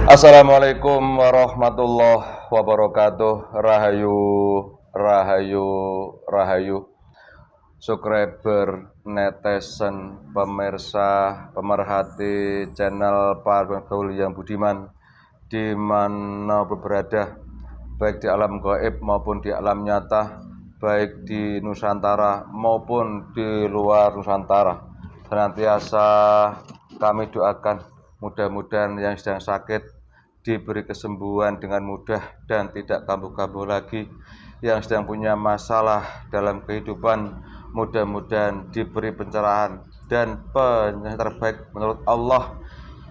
Assalamualaikum warahmatullahi wabarakatuh. Rahayu, rahayu, rahayu. Subscriber, netizen, pemirsa, pemerhati channel Pak Gaul yang Budiman di mana berada, baik di alam gaib maupun di alam nyata, baik di Nusantara maupun di luar Nusantara. Senantiasa kami doakan mudah-mudahan yang sedang sakit diberi kesembuhan dengan mudah dan tidak kambuh-kambuh lagi. Yang sedang punya masalah dalam kehidupan, mudah-mudahan diberi pencerahan dan penyelesaian terbaik menurut Allah.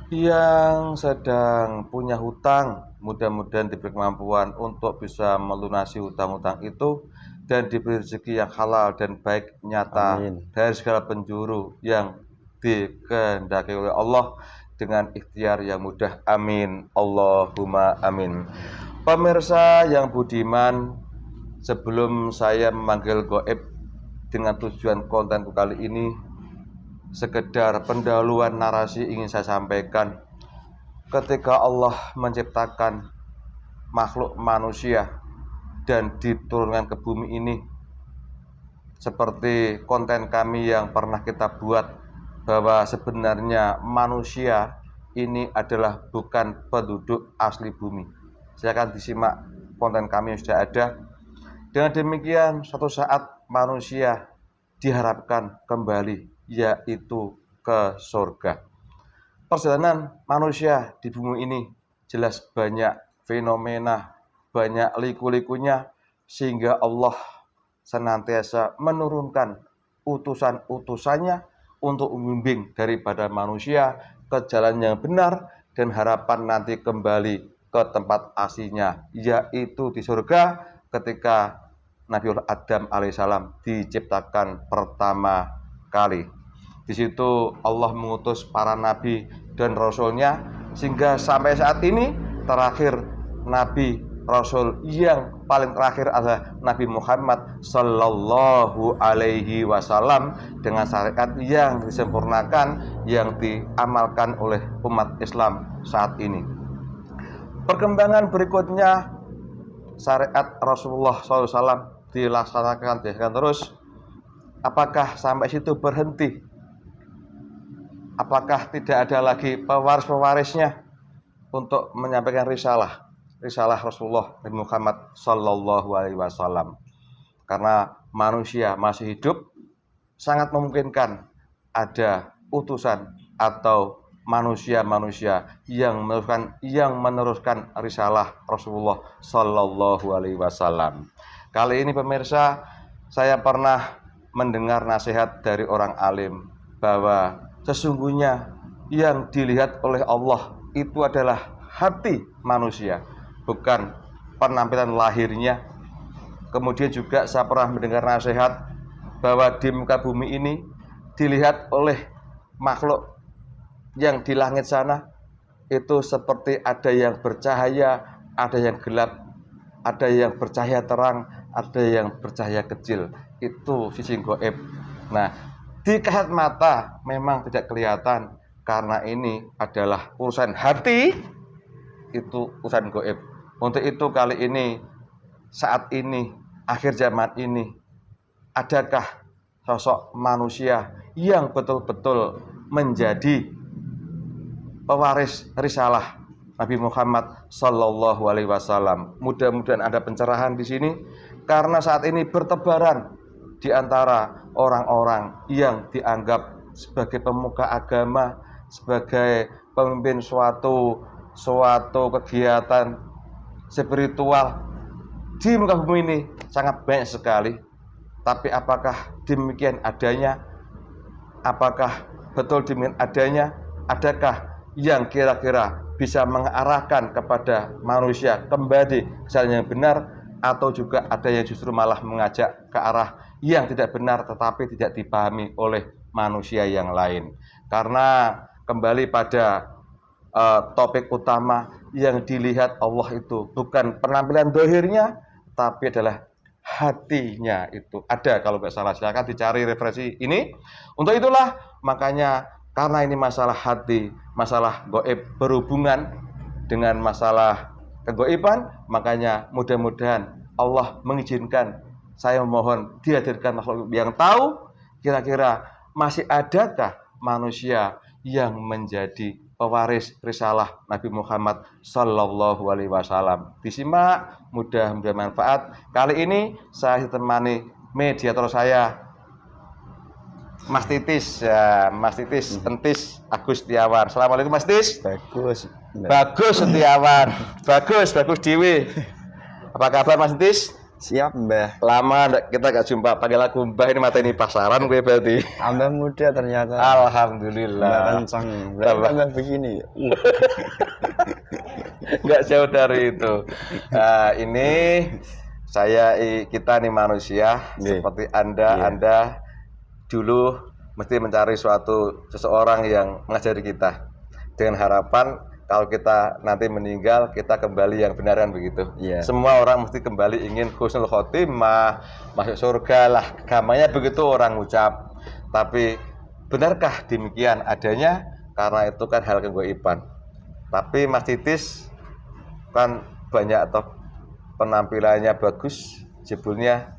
Yang sedang punya hutang, mudah-mudahan diberi kemampuan untuk bisa melunasi hutang-hutang itu dan diberi rezeki yang halal dan baik nyata Amin. dari segala penjuru yang dikehendaki oleh Allah dengan ikhtiar yang mudah. Amin. Allahumma amin. Pemirsa yang budiman, sebelum saya memanggil gaib dengan tujuan kontenku kali ini, sekedar pendahuluan narasi ingin saya sampaikan. Ketika Allah menciptakan makhluk manusia dan diturunkan ke bumi ini, seperti konten kami yang pernah kita buat, bahwa sebenarnya manusia ini adalah bukan penduduk asli bumi. Silakan disimak konten kami yang sudah ada. Dengan demikian, suatu saat manusia diharapkan kembali, yaitu ke surga. Perjalanan manusia di bumi ini jelas banyak fenomena, banyak liku-likunya, sehingga Allah senantiasa menurunkan utusan-utusannya untuk membimbing daripada manusia ke jalan yang benar dan harapan nanti kembali ke tempat aslinya, yaitu di surga ketika Nabiullah Adam alaihissalam diciptakan pertama kali. Di situ Allah mengutus para nabi dan rasulnya, sehingga sampai saat ini terakhir nabi rasul yang paling terakhir adalah Nabi Muhammad Sallallahu Alaihi Wasallam, dengan syariat yang disempurnakan yang diamalkan oleh umat Islam saat ini. Perkembangan berikutnya, syariat Rasulullah SAW dilaksanakan terus. Apakah sampai situ berhenti? Apakah tidak ada lagi pewaris-pewarisnya untuk menyampaikan risalah Rasulullah Nabi Muhammad Sallallahu Alaihi Wasallam? Karena manusia masih hidup, sangat memungkinkan ada utusan atau manusia-manusia yang meneruskan risalah Rasulullah Sallallahu Alaihi Wasallam. Kali ini pemirsa, saya pernah mendengar nasihat dari orang alim bahwa sesungguhnya yang dilihat oleh Allah itu adalah hati manusia, bukan penampilan lahirnya. Kemudian juga saya pernah mendengar nasihat bahwa di muka bumi ini dilihat oleh makhluk yang di langit sana itu seperti ada yang bercahaya, ada yang gelap, ada yang bercahaya terang, ada yang bercahaya kecil. Itu sisi gaib. Nah, di kasat mata memang tidak kelihatan, karena ini adalah urusan hati, itu urusan gaib. Untuk itu kali ini, saat ini, akhir zaman ini, adakah sosok manusia yang betul-betul menjadi pewaris risalah Nabi Muhammad Sallallahu Alaihi Wasallam? Mudah-mudahan ada pencerahan di sini, karena saat ini bertebaran di antara orang-orang yang dianggap sebagai pemuka agama, sebagai pemimpin suatu kegiatan spiritual di muka bumi ini sangat banyak sekali. Tapi apakah demikian adanya? Apakah betul demikian adanya? Adakah yang kira-kira bisa mengarahkan kepada manusia kembali ke jalan yang benar, atau juga ada yang justru malah mengajak ke arah yang tidak benar tetapi tidak dipahami oleh manusia yang lain? Karena kembali pada topik utama, yang dilihat Allah itu bukan penampilan dohirnya, tapi adalah hatinya. Itu ada kalau nggak salah, silakan dicari referensi ini. Untuk itulah makanya, karena ini masalah hati, masalah gaib berhubungan dengan masalah kegaiban, makanya mudah-mudahan Allah mengizinkan saya mohon dihadirkan makhluk yang tahu kira-kira masih adakah manusia yang menjadi pewaris risalah Nabi Muhammad Sallallahu Alaihi Wasallam. Disimak, mudah-mudahan manfaat. Kali ini saya ditemani mediator saya, Mas Titis, ya, Mas Titis, Entis Agus Setiawan. Assalamualaikum Mas Titis. Bagus Setiawan, bagus Dewi. Apa kabar Mas Titis? Siap Mbah. Lama kita gak jumpa, pakai lagu Mbah ini mateni pasaran gue berarti. Mbah muda ternyata. Alhamdulillah. Mbah kencang. Mbah begini. Gak jauh dari itu. Ini kita nih manusia seperti Anda dulu mesti mencari seseorang yang mengajari kita dengan harapan kalau kita nanti meninggal kita kembali yang benaran begitu. Semua orang mesti kembali ingin husnul khotimah, masuk surga lah, gamanya begitu orang ucap. Tapi benarkah demikian adanya? Karena itu kan hal kegaiban. Tapi Mas Titis kan banyak atau penampilannya bagus, jebulnya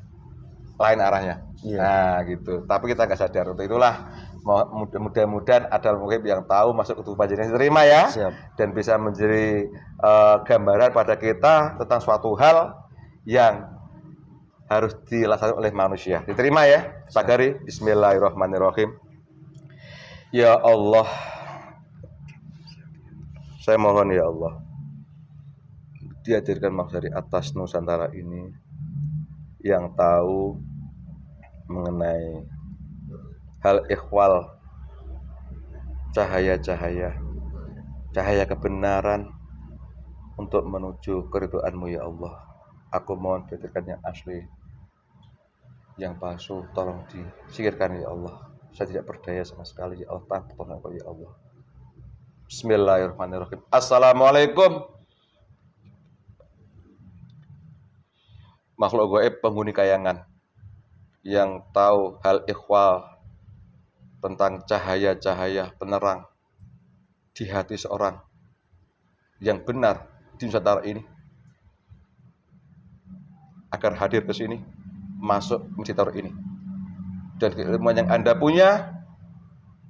lain arahnya. Nah gitu. Tapi kita nggak sadar. Untuk itulah mudah-mudahan ada muhib yang tahu masuk ke tubuh panjenengan diterima ya. Siap. Dan bisa menjadi gambaran pada kita tentang suatu hal yang harus dilaksanakan oleh manusia. Diterima ya. Pak Gari, bismillahirrahmanirrahim. Ya Allah, saya mohon ya Allah, dihadirkan maksud dari atas Nusantara ini yang tahu mengenai hal ikhwal, cahaya kebenaran untuk menuju keridhaan-Mu ya Allah. Aku mohon dihadirkan yang asli, yang palsu tolong disingkirkan ya Allah. Saya tidak berdaya sama sekali ya Allah, tanpa tolong ya Allah. Bismillahirrahmanirrahim. Assalamualaikum. Makhluk gaib penghuni kayangan yang tahu hal ikhwal tentang cahaya-cahaya penerang di hati seorang yang benar di Nusantara ini agar hadir ke sini, masuk meditator ini, dan keilmuan yang Anda punya,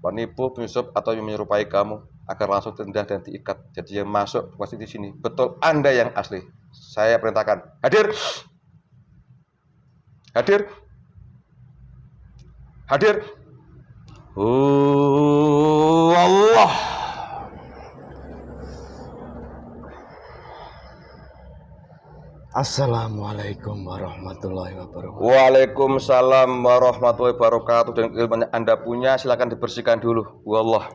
penipu, penyusup atau yang menyerupai kamu agar langsung tendang dan diikat. Jadi yang masuk pasti di sini betul Anda yang asli. Saya perintahkan hadir. Allah. Assalamualaikum warahmatullahi wabarakatuh. Waalaikumsalam warahmatullahi wabarakatuh. Dan ilmu yang Anda punya silakan dibersihkan dulu. Wallah.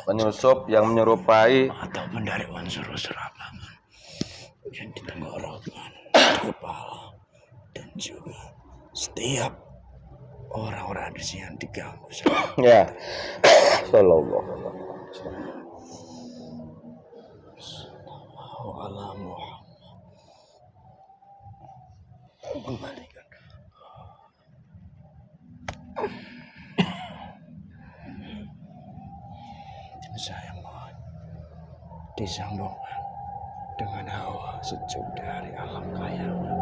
Penyusup yang menyerupai atau mendarik unsur-unsur apaman yang di tenggorokan, kepala, dan juga setiap orang-orang di sini yang diganggu. Ya. Sallallahu alaihi wasallam. Kembalikan. Saya mohon disambungkan dengan hawa sejuk dari alam kayangan.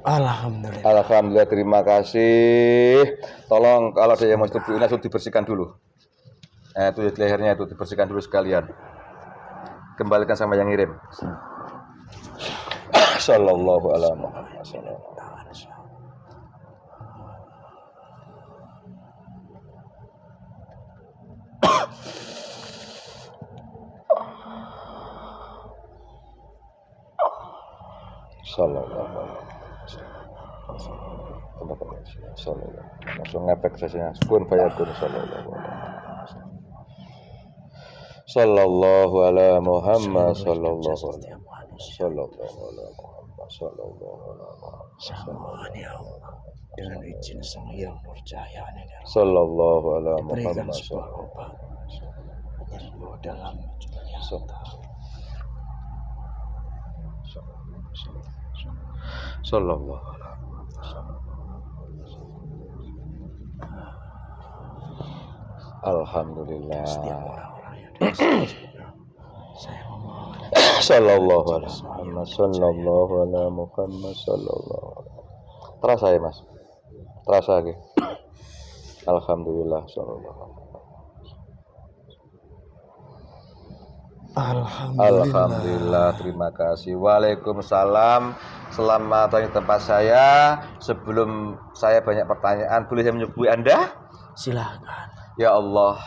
Alhamdulillah, terima kasih. Tolong kalau ada yang mau ini langsung dibersihkan dulu. Itu lehernya itu dibersihkan dulu sekalian. Kembalikan sama yang ngirim. Sallallahu alaihi wasallam. Sallallahu alaihi wasallam. Langsung ngepek sesinya. Kun fayakun sallallahu ala Muhammad sallallahu alaihi wasallam. Ya Allah, dengan izin Sang Hyang Nur Cahaya sallallahu ala Muhammad sebuah obat penyembuh dalam dunia. Sallallahu alaihi wasallam. Alhamdulillah. Setiap orang-orang yang ada di sini juga, saya memohon. Sallallahu alaihi Muhammad sallallahu alaihi Muhammad sallallahu alaihi. Terasa ya Mas? Terasa lagi. Alhamdulillah sallallahu alaihi. Alhamdulillah, terima kasih. Waalaikumsalam. Selamat datang di tempat saya. Sebelum saya banyak pertanyaan, boleh saya menyuguhi Anda? Silakan. Ya Allah,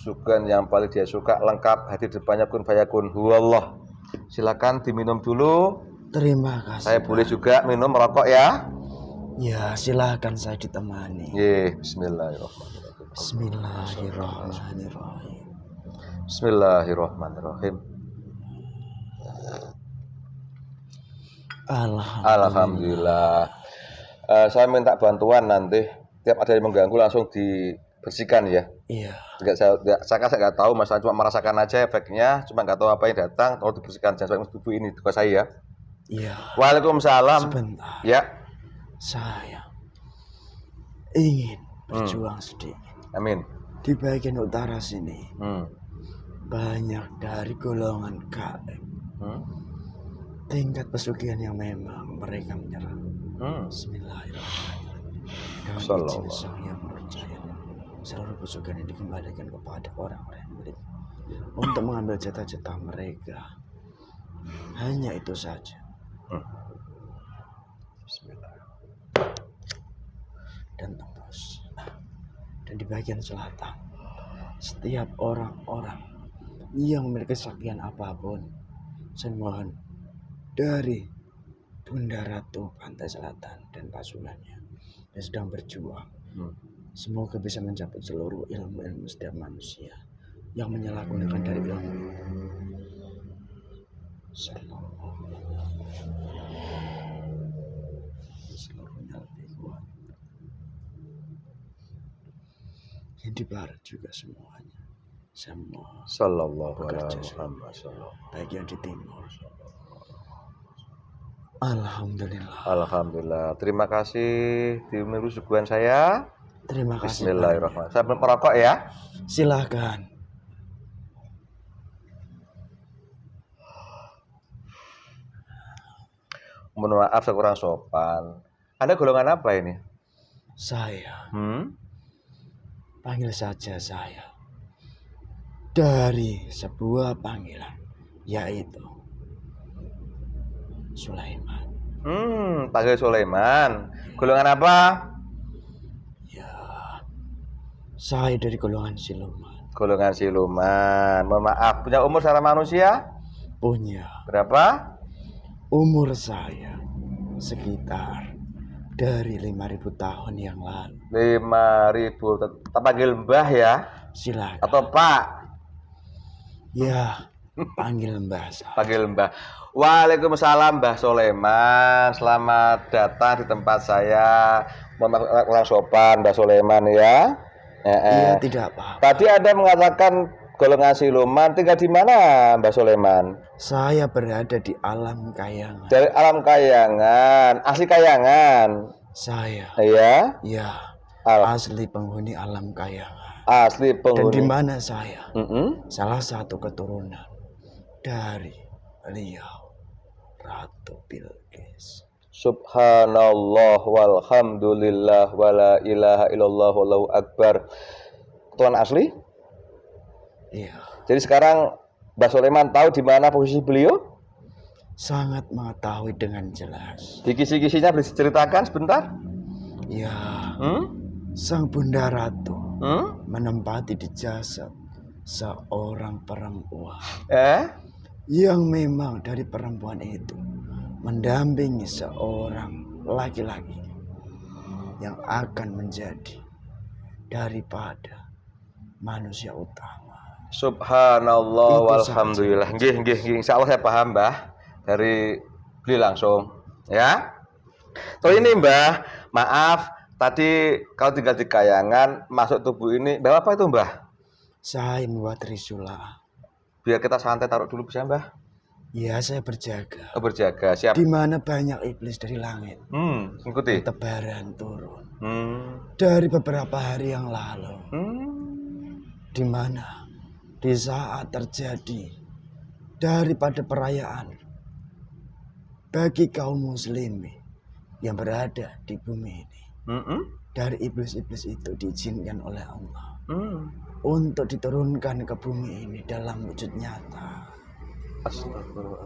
sugan yang paling dia suka lengkap, hati depannya kun fayakun huwallah. Silakan diminum dulu. Terima kasih. Saya boleh juga minum merokok ya? Ya, silakan saya ditemani. Bismillahirrahmanirrahim. Bismillahirrahmanirrahim. Bismillahirrahmanirrahim. Alhamdulillah. Saya minta bantuan nanti. Tiap ada yang mengganggu langsung dibersihkan ya. Iya. Saya nggak tahu, masalah cuma merasakan aja efeknya, cuma nggak tahu apa yang datang. Kalau dibersihkan jangan sampai tubuh ini tugas saya. Iya. Waalaikumsalam. Sebentar. Ya. Saya ingin berjuang sedikit. Amin. Di bagian utara sini banyak dari golongan KM. Tingkat pesugihan yang memang mereka menyerang. Bismillahirrahmanirrahim. Dengan izin Sang Yang Percaya, seluruh pesugihan ini dikembalikan kepada orang-orang yang milik untuk mengambil jatah-jatah mereka. Hanya itu saja. Bismillahirrahmanirrahim. Dan tembus. Dan di bagian selatan, setiap orang-orang yang memiliki kesaktian apapun, saya mohon dari Bunda Ratu Pantai Selatan dan pasukannya yang sedang berjuang, semoga bisa mencapai seluruh ilmu-ilmu setiap manusia yang menyalahgunakan dari ilmu itu. Seluruhnya lebih kuat. Yang di barat juga semuanya. Semua Sallallahu bekerja alaihi sama. wasallam. Baik yang di timur. Alhamdulillah. Alhamdulillah. Terima kasih dimiru suguhan saya. Terima kasih. Bismillahirrahmanirrahim. Saya belum merokok ya. Silahkan. Mohon maaf saya kurang sopan. Anda golongan apa ini? Saya. Panggil saja saya. Dari sebuah panggilan, yaitu Sulaiman. Panggil Sulaiman. Golongan apa? Ya, saya dari golongan siluman. Golongan siluman. Mohon maaf, punya umur secara manusia? Punya. Berapa? Umur saya sekitar dari 5.000 tahun yang lalu. 5.000. Kita panggil Mbah ya? Silakan. Atau Pak? Ya, panggil Mbah saya. Panggil Mbah. Waalaikumsalam Mbah Sulaiman. Selamat datang di tempat saya. Mohon maaf kurang sopan Mbah Sulaiman ya. Iya, tidak apa-apa. Tadi Anda mengatakan golongan siluman, tinggal di mana Mbah Sulaiman? Saya berada di alam kayangan. Dari alam kayangan, asli kayangan. Saya. Iya. Ya, asli penghuni alam kayangan. Asli penghuni. Dan di mana saya? Salah satu keturunan dari beliau Ratu Bilqis. Subhanallah walhamdulillah wala ilaha illallah wallahu akbar. Tuan asli? Iya. Jadi sekarang Mbah Sulaiman tahu di mana posisi beliau? Sangat mengetahui dengan jelas. Di kisi-kisinya boleh diceritakan sebentar? Ya. Sang Bunda Ratu menempati di jasad seorang perempuan. Yang memang dari perempuan itu mendampingi seorang laki-laki yang akan menjadi daripada manusia utama. Subhanallah walhamdulillah. Nggih. Insyaallah saya paham, Mbah. Dari beliau langsung, ya. Terus ini, Mbah, maaf, tadi kalau tinggal di kayangan masuk tubuh ini, Mbah apa itu, Mbah? Saya membuat trisula. Biar kita santai taruh dulu bisa, Mbah. Ya, saya berjaga. Oh, berjaga, siap. Di mana banyak iblis dari langit. Ikuti. Tebaran turun. Hmm. Dari beberapa hari yang lalu. Hmm. Di mana di saat terjadi daripada perayaan bagi kaum muslimin yang berada di bumi ini. Dari iblis-iblis itu diizinkan oleh Allah untuk diturunkan ke bumi ini dalam wujud nyata.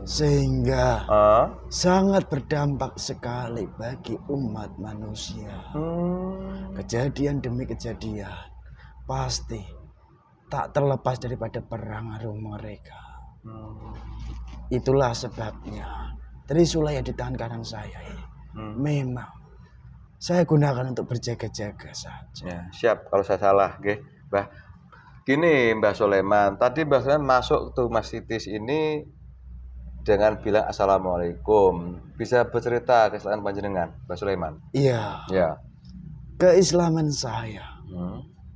Sehingga sangat berdampak sekali bagi umat manusia. Kejadian demi kejadian pasti tak terlepas daripada perang harum mereka. Itulah sebabnya Trisula yang di tangan kanan saya ini memang saya gunakan untuk berjaga-jaga saja. Ya, siap kalau saya salah, nggih. Mbah. Gini Mbah Soleman, tadi Mbah Soleman masuk tuh Mas Titis ini dengan bilang Assalamualaikum. Bisa bercerita keislaman panjenengan, Mbah Soleman? Iya. Ya. Keislaman saya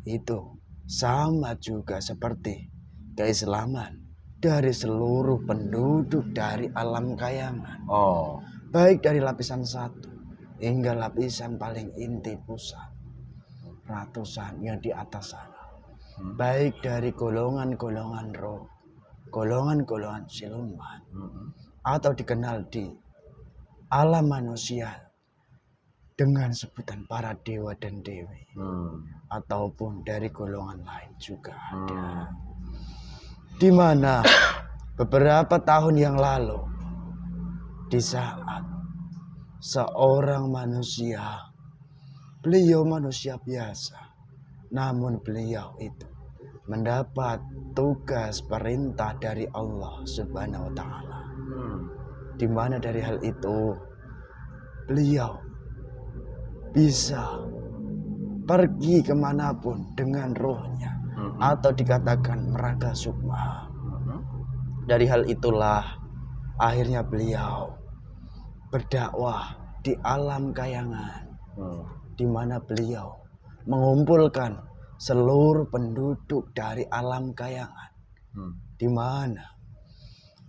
itu sama juga seperti keislaman dari seluruh penduduk dari alam kayangan. Oh. Baik dari lapisan 1 hingga lapisan paling inti pusat. Ratusan yang di atas sana. Baik dari golongan-golongan roh, golongan-golongan siluman, atau dikenal di alam manusia dengan sebutan para dewa dan dewi, ataupun dari golongan lain juga ada. Di mana beberapa tahun yang lalu, di saat seorang manusia, beliau manusia biasa, namun beliau itu mendapat tugas perintah dari Allah Subhanahu wa Ta'ala. Di mana dari hal itu beliau bisa pergi kemanapun dengan rohnya, atau dikatakan meraga sukma. Dari hal itulah akhirnya beliau berdakwah di alam kayangan, di mana beliau mengumpulkan seluruh penduduk dari alam kayangan, di mana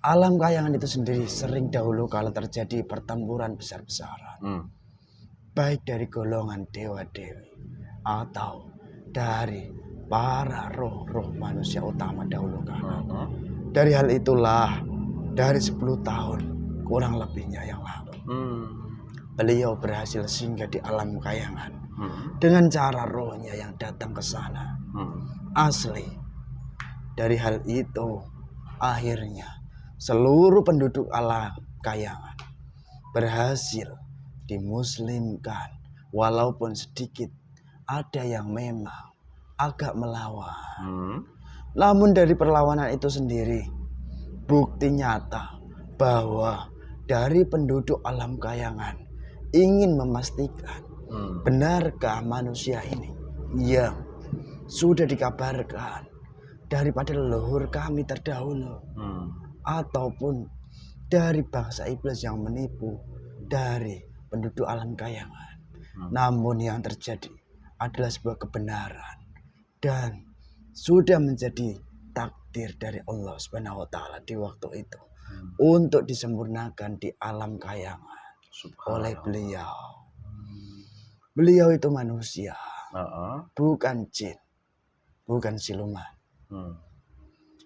alam kayangan itu sendiri sering dahulu kala terjadi pertempuran besar-besaran, baik dari golongan dewa-dewi atau dari para roh-roh manusia utama dahulu kala. Dari hal itulah dari 10 tahun kurang lebihnya yang lalu, beliau berhasil singgah di alam kayangan dengan cara rohnya yang datang ke sana. Asli. Dari hal itu akhirnya seluruh penduduk alam kayangan berhasil dimuslimkan, walaupun sedikit ada yang memang agak melawan. Namun dari perlawanan itu sendiri bukti nyata bahwa dari penduduk alam kayangan ingin memastikan benarkah manusia ini yang sudah dikabarkan daripada leluhur kami terdahulu, ataupun dari bangsa iblis yang menipu dari penduduk alam kayangan. Namun yang terjadi adalah sebuah kebenaran dan sudah menjadi takdir dari Allah Subhanahu wa Ta'ala di waktu itu untuk disempurnakan di alam kayangan oleh beliau. Beliau itu manusia, bukan jin, bukan siluman.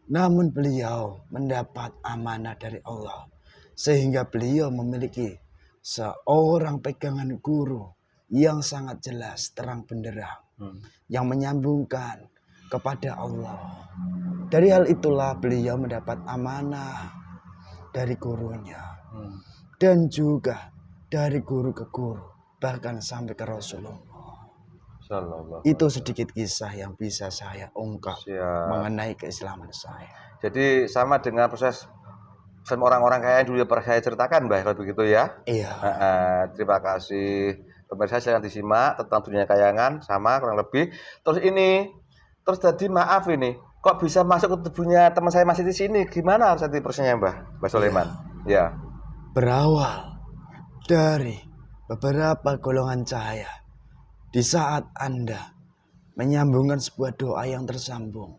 Namun beliau mendapat amanah dari Allah, sehingga beliau memiliki seorang pegangan guru yang sangat jelas terang benderang, yang menyambungkan kepada Allah. Dari hal itulah beliau mendapat amanah dari gurunya, dan juga dari guru ke guru, bahkan sampai ke Rasulullah. Itu sedikit kisah yang bisa saya ungkap mengenai keislaman saya. Jadi sama dengan proses orang-orang kaya yang dulu pernah saya ceritakan, Mbah, kalau begitu ya. Iya. Terima kasih. Pemirsa silahkan disimak tentang dunia kayangan, sama kurang lebih. Terus tadi maaf ini, kok bisa masuk ke tubuhnya teman saya masih di sini? Gimana harus nanti prosesnya, Mbah Soleman? Ya. Berawal dari beberapa golongan cahaya. Di saat Anda menyambungkan sebuah doa yang tersambung,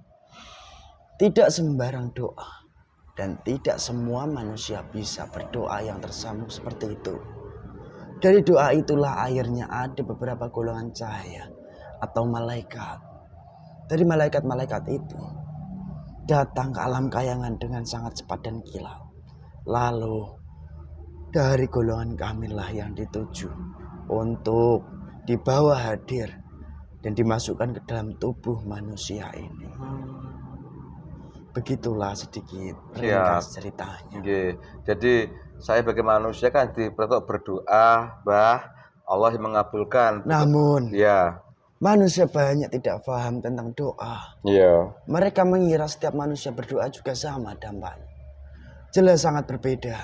tidak sembarang doa Dan tidak semua manusia bisa berdoa yang tersambung seperti itu. Dari doa itulah akhirnya ada beberapa golongan cahaya atau malaikat. Dari malaikat-malaikat itu datang ke alam kayangan dengan sangat cepat dan kilat. Lalu dari golongan kamilah yang dituju untuk dibawa hadir dan dimasukkan ke dalam tubuh manusia ini. Begitulah sedikit ringkas ceritanya. Nggih. Jadi saya sebagai manusia kan diperintah berdoa, Mbah. Allah yang mengabulkan. Namun Ya. manusia banyak tidak paham tentang doa. Iya. Mereka mengira setiap manusia berdoa juga sama dampaknya. Jelas sangat berbeda.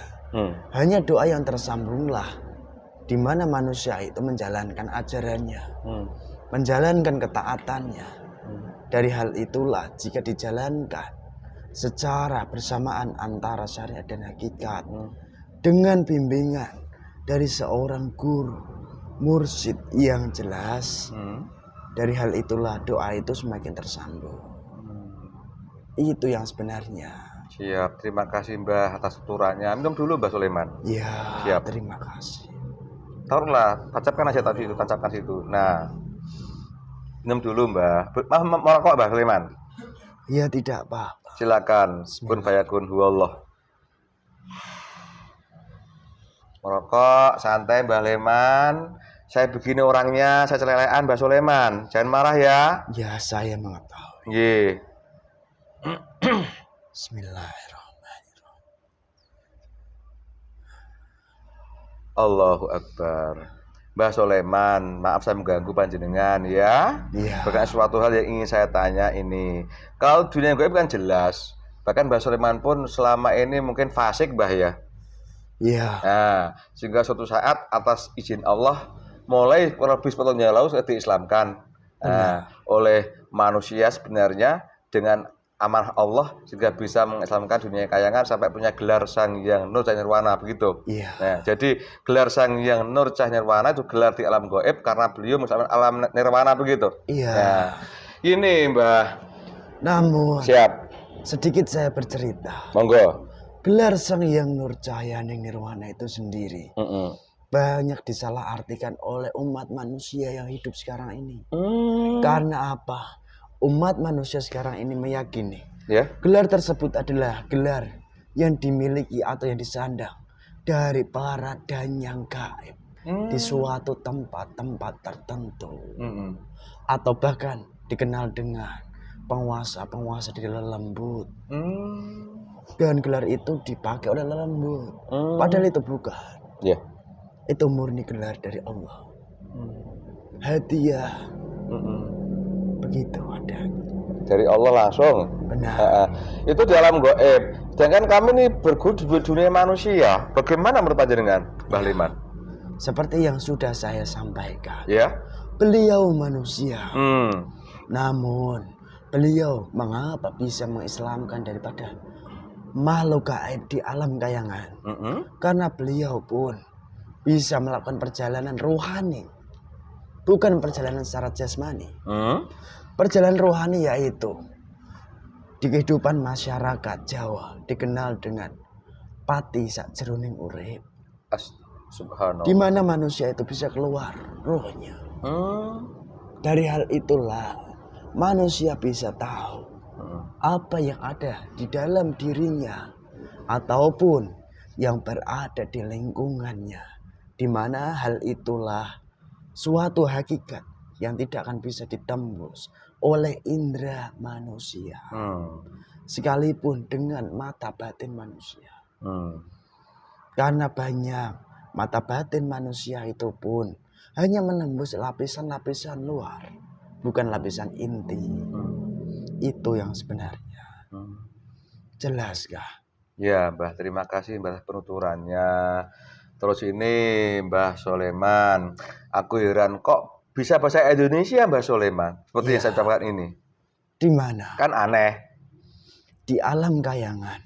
Hanya doa yang tersambunglah di mana manusia itu menjalankan ajarannya, menjalankan ketaatannya. Dari hal itulah jika dijalankan secara bersamaan antara syariat dan hakikat dengan bimbingan dari seorang guru mursyid yang jelas, dari hal itulah doa itu semakin tersambung. Itu yang sebenarnya. Siap, terima kasih Mbah atas tuturannya. Minum dulu Mbah Sulaiman. Ya, Siap. terima kasih. Taruhlah, tancapkan aja tadi itu, tancapkan situ. Nah, minum dulu Mbah. Mau rokok Mbah Sulaiman? Ya tidak apa-apa. Silakan. Kun fayakun huwallah. Merokok santai Mbah Leman. Saya begini orangnya, saya celelean Mbah Sulaiman. Jangan marah ya. Ya, saya mengetahui. Nggih. Bismillahirrahmanirrahim. Allahu Akbar. Mbah Sulaiman, maaf saya mengganggu panjenengan ya. Iya. Bahkan suatu hal yang ingin saya tanya ini. Kalau dunia gaib kan jelas. Bahkan Mbah Sulaiman pun selama ini mungkin fasik Mbah ya. Iya. Nah, sehingga suatu saat atas izin Allah mulai kurang lebih 10 tahun yang lalu diislamkan oleh manusia sebenarnya dengan amanah Allah sehingga bisa mengislamkan dunia kayangan sampai punya gelar Sang Hyang Nur Cahya Nirwana begitu. Iya. Nah, jadi gelar Sang Hyang Nur Cahya Nirwana itu gelar di alam gaib karena beliau mengislamkan alam nirwana begitu. Iya. Nah, ini Mbah. Namun Siap. sedikit saya bercerita. Monggo. Gelar Sang Hyang Nur Cahya Nirwana itu sendiri banyak disalahartikan oleh umat manusia yang hidup sekarang ini. Karena apa? Umat manusia sekarang ini meyakini gelar tersebut adalah gelar yang dimiliki atau yang disandang dari para danyang gaib di suatu tempat-tempat tertentu, atau bahkan dikenal dengan penguasa-penguasa di lelembut. Dan gelar itu dipakai oleh lelembut. Padahal itu bukan. Itu murni gelar dari Allah. Hadiah. Begitu ada. Dari Allah langsung. Benar. Itu di alam gaib. Sedangkan kami ini berguru di dunia manusia. Bagaimana menurut panjenengan, Mbah Liman? Seperti yang sudah saya sampaikan. Ya. Beliau manusia. Namun beliau mengapa bisa mengislamkan daripada makhluk gaib di alam kayangan? Karena beliau pun bisa melakukan perjalanan rohani, bukan perjalanan secara jasmani. Perjalanan rohani yaitu di kehidupan masyarakat Jawa dikenal dengan pati sakjeroning urip. Subhanallah. Di mana manusia itu bisa keluar rohnya. Dari hal itulah manusia bisa tahu apa yang ada di dalam dirinya ataupun yang berada di lingkungannya. Di mana hal itulah suatu hakikat yang tidak akan bisa ditembus oleh indera manusia, sekalipun dengan mata batin manusia. Karena banyak mata batin manusia itu pun hanya menembus lapisan-lapisan luar, bukan lapisan inti. Itu yang sebenarnya. Jelaskah? Ya, Mbah, terima kasih Mbah penuturannya. Terus ini Mbah Sulaiman, aku heran kok bisa bahasa Indonesia Mbah Sulaiman seperti yang saya ucapkan ini. Di mana? Kan aneh. Di alam kayangan.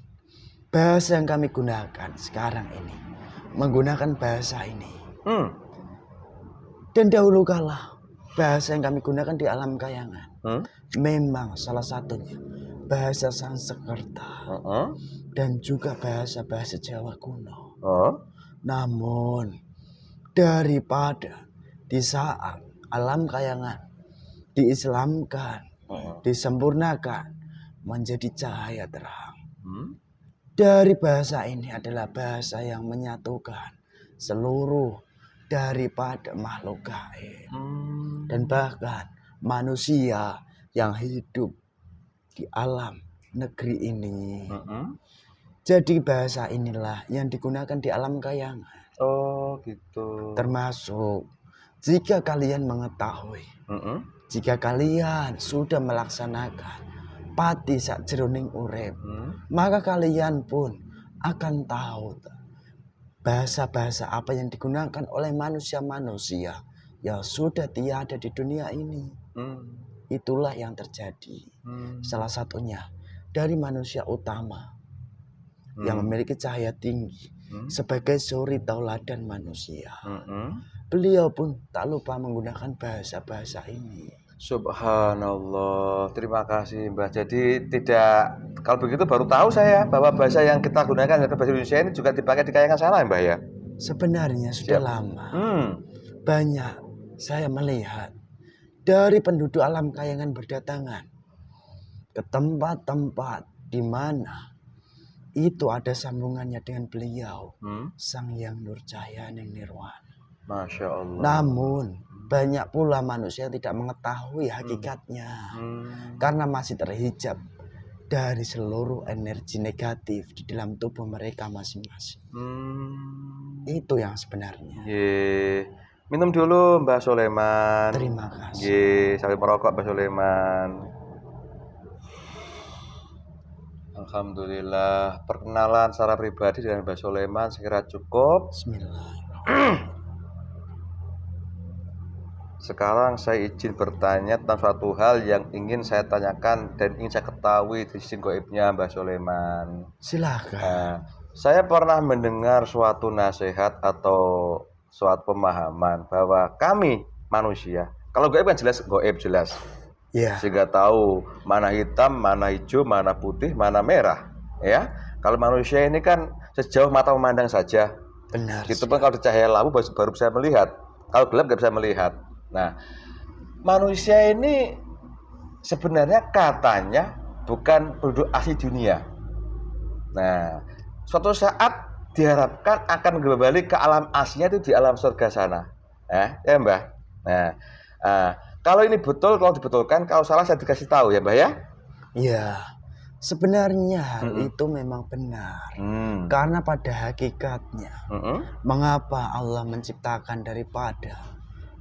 Bahasa yang kami gunakan sekarang ini menggunakan bahasa ini. Dan dahulu kala bahasa yang kami gunakan di alam kayangan memang salah satunya bahasa Sanskerta, Heeh. dan juga bahasa-bahasa Jawa kuno. Oh. Namun daripada di saat alam kayangan diislamkan, Heeh. disempurnakan menjadi cahaya terang. Hmm. Dari bahasa ini adalah bahasa yang menyatukan seluruh daripada makhluk gaib. Hmm. Dan bahkan manusia yang hidup di alam negeri ini. Heeh. Jadi bahasa inilah yang digunakan di alam kayangan. Oh gitu. Termasuk jika kalian mengetahui, Heeh. jika kalian sudah melaksanakan pati sak jroning urip, Hmm. maka kalian pun akan tahu bahasa-bahasa apa yang digunakan oleh manusia-manusia yang sudah tiada di dunia ini. Hmm. Itulah yang terjadi. Hmm. Salah satunya dari manusia utama yang memiliki cahaya tinggi sebagai suri tauladan manusia. Beliau pun tak lupa menggunakan bahasa-bahasa ini. Subhanallah, terima kasih Mbah. Jadi tidak, kalau begitu baru tahu saya bahwa bahasa yang kita gunakan yaitu bahasa Indonesia ini juga dipakai di kayangan sana Mbah ya. Sebenarnya sudah Siap. lama. Hmm. Banyak saya melihat dari penduduk alam kayangan berdatangan ke tempat-tempat di mana itu ada sambungannya dengan beliau, Sang Hyang Nurjaya Ning Nirwana. Masya Allah. Namun banyak pula manusia yang tidak mengetahui hakikatnya karena masih terhijab dari seluruh energi negatif di dalam tubuh mereka masing-masing. Itu yang sebenarnya. Ye. Minum dulu Mbah Soleman. Terima kasih. Ye, sambil merokok Mbah Soleman. Alhamdulillah, perkenalan secara pribadi dengan Mbah Soleman sekira cukup. Bismillahirrahmanirrahim. Sekarang saya izin bertanya tentang suatu hal yang ingin saya tanyakan dan ingin saya ketahui di sisi gaibnya Mbah Soleman. Silakan. Saya pernah mendengar suatu nasihat atau suatu pemahaman bahwa kami manusia, kalau gaib kan jelas gaib jelas, sehingga tahu mana hitam, mana hijau, mana putih, mana merah, ya. Kalau manusia ini kan sejauh mata memandang saja. Benar. Itu pun kalau di cahaya lampu baru bisa melihat. Kalau gelap nggak bisa melihat. Nah, manusia ini sebenarnya katanya bukan penduduk asli dunia. Nah, suatu saat diharapkan akan kembali ke alam aslinya itu di alam surga sana. Ya Mbah. Nah, kalau ini betul, kalau dibetulkan, kalau salah saya dikasih tahu ya Mbah ya. Iya, sebenarnya hal itu memang benar. Karena pada hakikatnya, mengapa Allah menciptakan daripada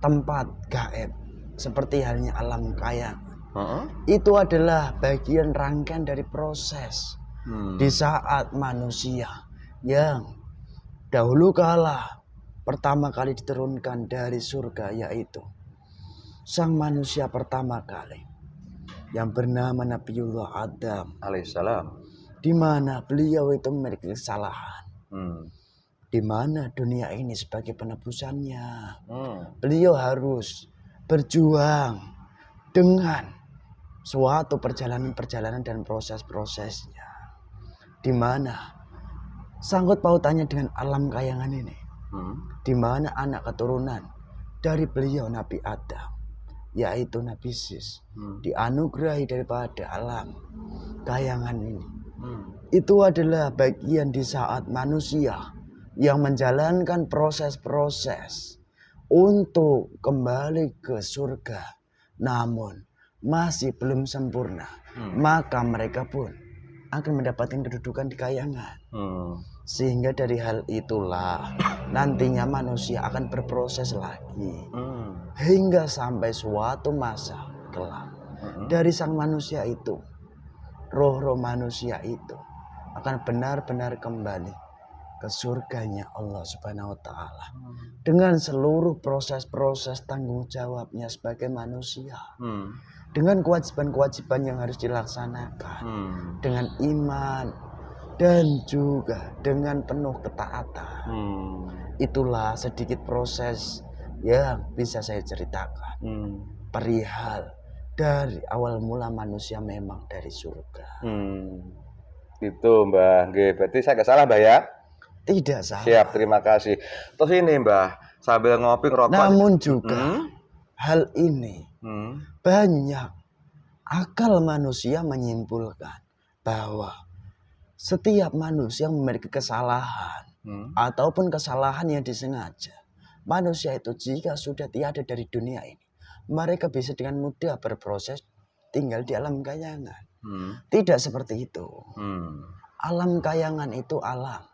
tempat gaib seperti halnya alam kayangan, itu adalah bagian rangkaian dari proses di saat manusia yang dahulu kala pertama kali diturunkan dari surga, yaitu sang manusia pertama kali yang bernama Nabiullah Adam alaihissalam, di mana beliau itu memiliki kesalahan, di mana dunia ini sebagai penebusannya, beliau harus berjuang dengan suatu perjalanan dan proses-prosesnya, di mana sangkut pautannya dengan alam kayangan ini, di mana anak keturunan dari beliau Nabi Adam, yaitu Nabi Sis, dianugerahi daripada alam kayangan ini. Itu adalah bagian di saat manusia yang menjalankan proses-proses untuk kembali ke surga, namun masih belum sempurna, maka mereka pun akan mendapatkan kedudukan di kayangan. Sehingga dari hal itulah nantinya manusia akan berproses lagi hingga sampai suatu masa kelak dari sang manusia itu, roh-roh manusia itu akan benar-benar kembali ke surganya Allah Subhanahu wa Ta'ala dengan seluruh proses-proses tanggung jawabnya sebagai manusia, dengan kewajiban-kewajiban yang harus dilaksanakan, dengan iman dan juga dengan penuh ketaatan. Itulah sedikit proses yang bisa saya ceritakan perihal dari awal mula manusia memang dari surga. Itu Mbah. Nggih, berarti saya nggak salah Mbah ya? Tidak salah. Siap, terima kasih. Terus ini Mbah, sambil ngopi ngerokok. Namun juga hal ini banyak akal manusia menyimpulkan bahwa setiap manusia memiliki kesalahan ataupun kesalahan yang disengaja. Manusia itu jika sudah tiada dari dunia ini, mereka bisa dengan mudah berproses tinggal di alam kayangan. Tidak seperti itu. Alam kayangan itu alam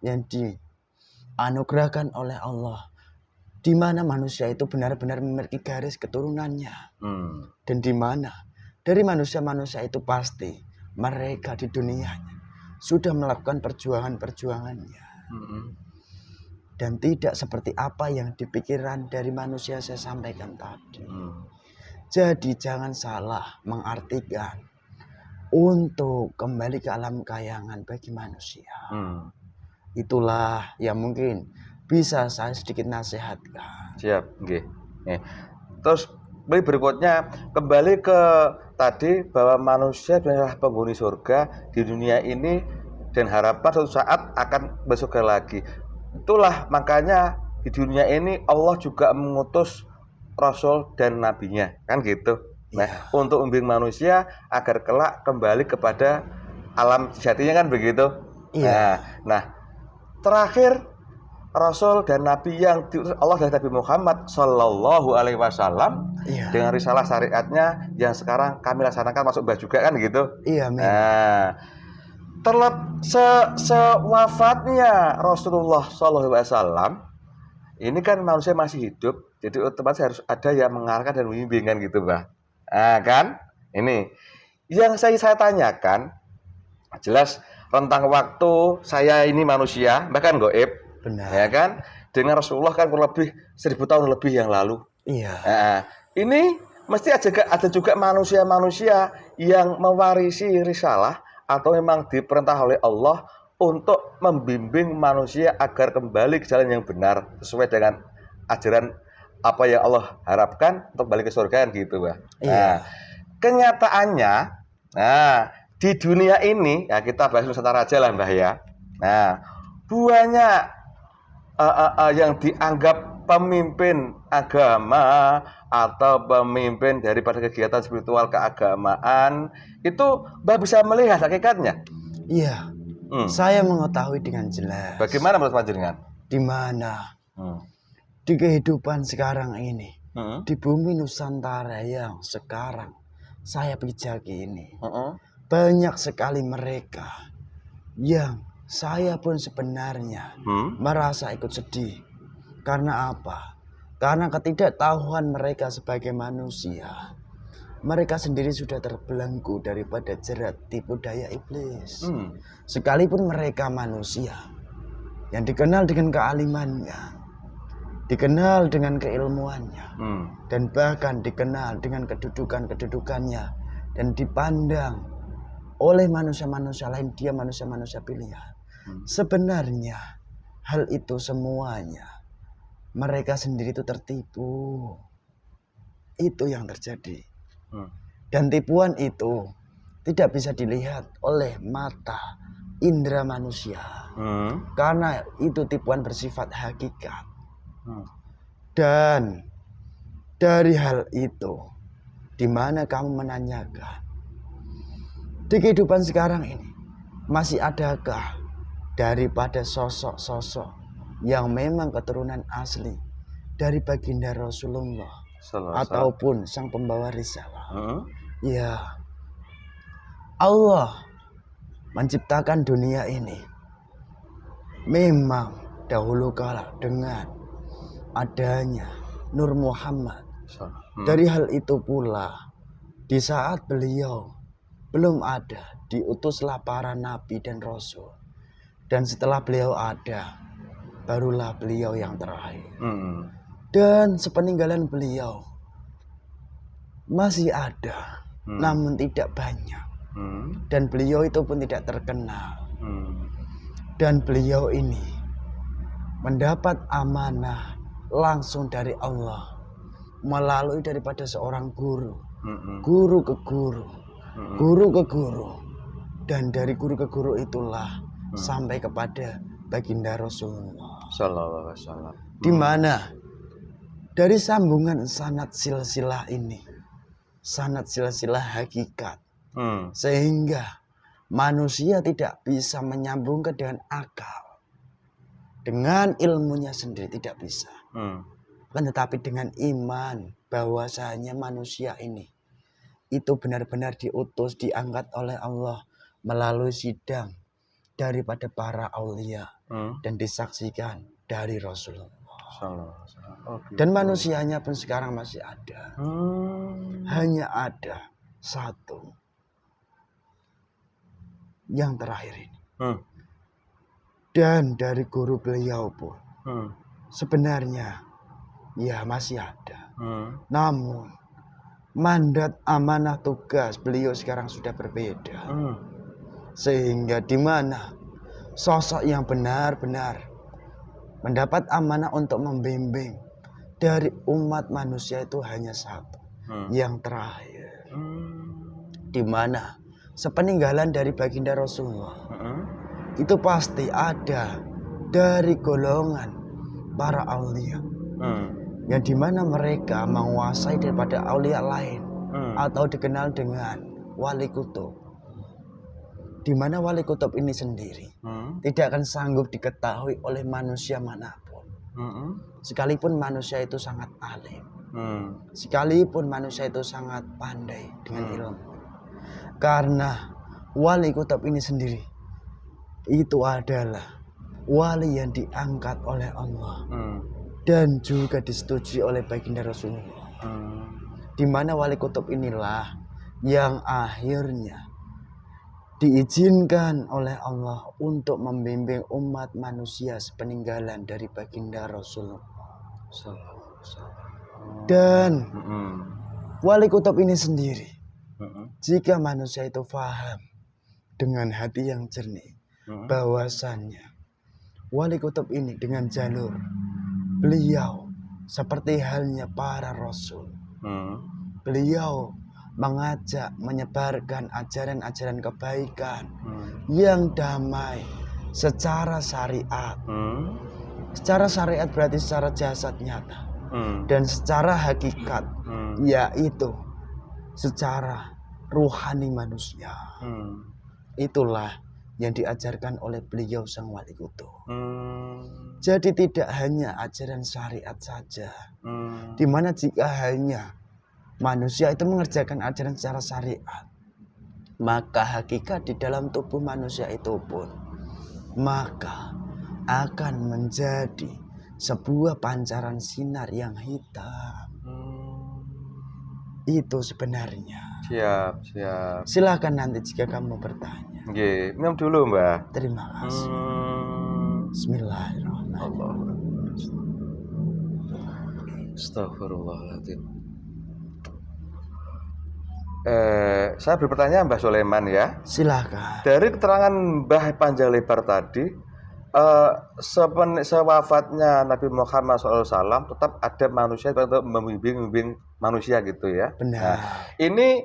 yang dianugerahkan oleh Allah, di mana manusia itu benar-benar memiliki garis keturunannya. Dan di mana dari manusia-manusia itu pasti mereka di dunianya sudah melakukan perjuangan-perjuangannya. Dan tidak seperti apa yang dipikiran dari manusia saya sampaikan tadi. Jadi jangan salah mengartikan untuk kembali ke alam kayangan bagi manusia. Itulah yang mungkin bisa saya sedikit nasihatkan. Siap, nggih. Terus berikutnya kembali ke tadi bahwa manusia adalah penghuni surga di dunia ini dan harapan suatu saat akan bersurga lagi. Itulah makanya di dunia ini Allah juga mengutus Rasul dan Nabinya, kan gitu. Nah, untuk membimbing manusia agar kelak kembali kepada alam sejatinya, kan begitu. Nah, terakhir Rasul dan Nabi yang diutus Allah dari Nabi Muhammad Sallallahu Alaihi Wasallam dengan risalah syariatnya yang sekarang kami laksanakan masuk Mbah juga, kan gitu. Nah, sewafatnya Rasulullah Sallallahu Alaihi Wasallam ini kan manusia masih hidup, jadi otomatis harus ada yang mengarahkan dan membimbing, kan gitu, Mbah. Nah, kan ini yang saya tanyakan jelas rentang waktu saya ini manusia bahkan goib. Benar. Ya kan, dengan Rasulullah kan kurang lebih 1000 tahun lebih yang lalu. Ini mesti ada juga manusia-manusia yang mewarisi risalah atau memang diperintah oleh Allah untuk membimbing manusia agar kembali ke jalan yang benar sesuai dengan ajaran apa yang Allah harapkan untuk balik ke surga, kan gitu, Mbak. Kenyataannya, di dunia ini ya kita bahas Nusantara aja lah, Mbah ya. Nah, banyak yang dianggap pemimpin agama atau pemimpin daripada kegiatan spiritual keagamaan itu Mbah bisa melihat hakikatnya. Saya mengetahui dengan jelas. Bagaimana menurut panjenengan? Di mana di kehidupan sekarang ini, di bumi Nusantara yang sekarang saya pijaki ini, banyak sekali mereka yang saya pun sebenarnya merasa ikut sedih. Karena apa? Karena ketidaktahuan mereka sebagai manusia. Mereka sendiri sudah terbelenggu daripada jerat tipu daya iblis. Sekalipun mereka manusia yang dikenal dengan kealimannya, dikenal dengan keilmuannya, dan bahkan dikenal dengan kedudukannya, dan dipandang oleh manusia-manusia lain dia manusia-manusia pilihan. Sebenarnya hal itu semuanya mereka sendiri itu tertipu. Itu yang terjadi. Dan tipuan itu tidak bisa dilihat oleh mata indera manusia. Karena itu tipuan bersifat hakikat. Dan dari hal itu, di mana kamu menanyakan, di kehidupan sekarang ini masih adakah daripada sosok-sosok yang memang keturunan asli dari baginda Rasulullah ataupun sang pembawa risalah? Allah menciptakan dunia ini memang dahulu kala dengan adanya Nur Muhammad. Dari hal itu pula di saat beliau belum ada, diutuslah para nabi dan rasul. Dan setelah beliau ada, barulah beliau yang terakhir. Dan sepeninggalan beliau masih ada, namun tidak banyak. Dan beliau itu pun tidak terkenal. Dan beliau ini mendapat amanah langsung dari Allah melalui daripada seorang guru guru ke guru, guru ke guru, dan dari guru ke guru itulah sampai kepada baginda Rasulullah. Sallallahu alaihi wasallam. Di mana dari sambungan sanad silsilah ini, sanad silsilah hakikat, sehingga manusia tidak bisa menyambungkan dengan akal, dengan ilmunya sendiri tidak bisa. Tetapi dengan iman bahwasanya manusia ini itu benar-benar diutus, diangkat oleh Allah melalui sidang daripada para aulia dan disaksikan dari Rasulullah. Dan manusianya pun sekarang masih ada. Hanya ada satu yang terakhir ini. Dan dari guru beliau pun sebenarnya ya masih ada. Namun mandat amanah tugas beliau sekarang sudah berbeda. Sehingga di mana sosok yang benar-benar mendapat amanah untuk membimbing dari umat manusia itu hanya satu, yang terakhir. Di mana sepeninggalan dari baginda Rasulullah itu pasti ada dari golongan para aulia, yang dimana mereka menguasai daripada aulia lain, atau dikenal dengan wali kutub. Di mana wali kutub ini sendiri tidak akan sanggup diketahui oleh manusia manapun. Sekalipun manusia itu sangat alim, sekalipun manusia itu sangat pandai dengan ilmu, karena wali kutub ini sendiri itu adalah wali yang diangkat oleh Allah dan juga disetujui oleh baginda Rasulullah. Di mana wali kutub inilah yang akhirnya diizinkan oleh Allah untuk membimbing umat manusia sepeninggalan dari baginda Rasulullah. Dan wali kutub ini sendiri, jika manusia itu faham dengan hati yang jernih, bahwasannya wali kutub ini dengan jalur beliau seperti halnya para rasul, beliau mengajak, menyebarkan ajaran-ajaran kebaikan yang damai secara syariat. Secara syariat berarti secara jasad nyata, dan secara hakikat yaitu secara ruhani manusia. Itulah yang diajarkan oleh beliau sang wali kutub. Jadi tidak hanya ajaran syariat saja, dimana jika hanya manusia itu mengerjakan ajaran secara syariat, maka hakikat di dalam tubuh manusia itu pun maka akan menjadi sebuah pancaran sinar yang hitam. Itu sebenarnya. Siap. Silakan nanti jika kamu bertanya. Nggih, minum dulu, Mbah. Terima kasih. Bismillahirrahmanirrahim. Astagfirullahaladzim. Saya berpertanyaan Mbah Sulaiman ya. Silakan. Dari keterangan Mbah panjang lebar tadi, sewafatnya Nabi Muhammad SAW tetap ada manusia untuk membimbing manusia gitu ya. Benar. Nah, ini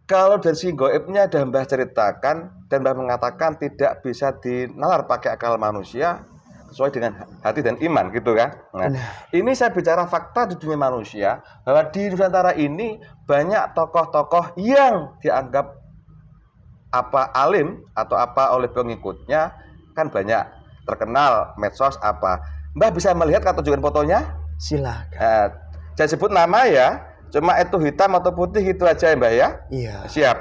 kalau dari sisi gaibnya ada Mbah ceritakan dan Mbah mengatakan tidak bisa dinalar pakai akal manusia sesuai dengan hati dan iman gitu kan. Nah, ini saya bicara fakta di dunia manusia bahwa di Nusantara ini banyak tokoh-tokoh yang dianggap apa alim atau apa oleh pengikutnya kan banyak terkenal medsos apa. Mbah bisa melihat atau tunjukkan fotonya? Silakan. Jangan sebut nama ya, cuma itu hitam atau putih gitu aja ya Mbah ya. Iya. Siap.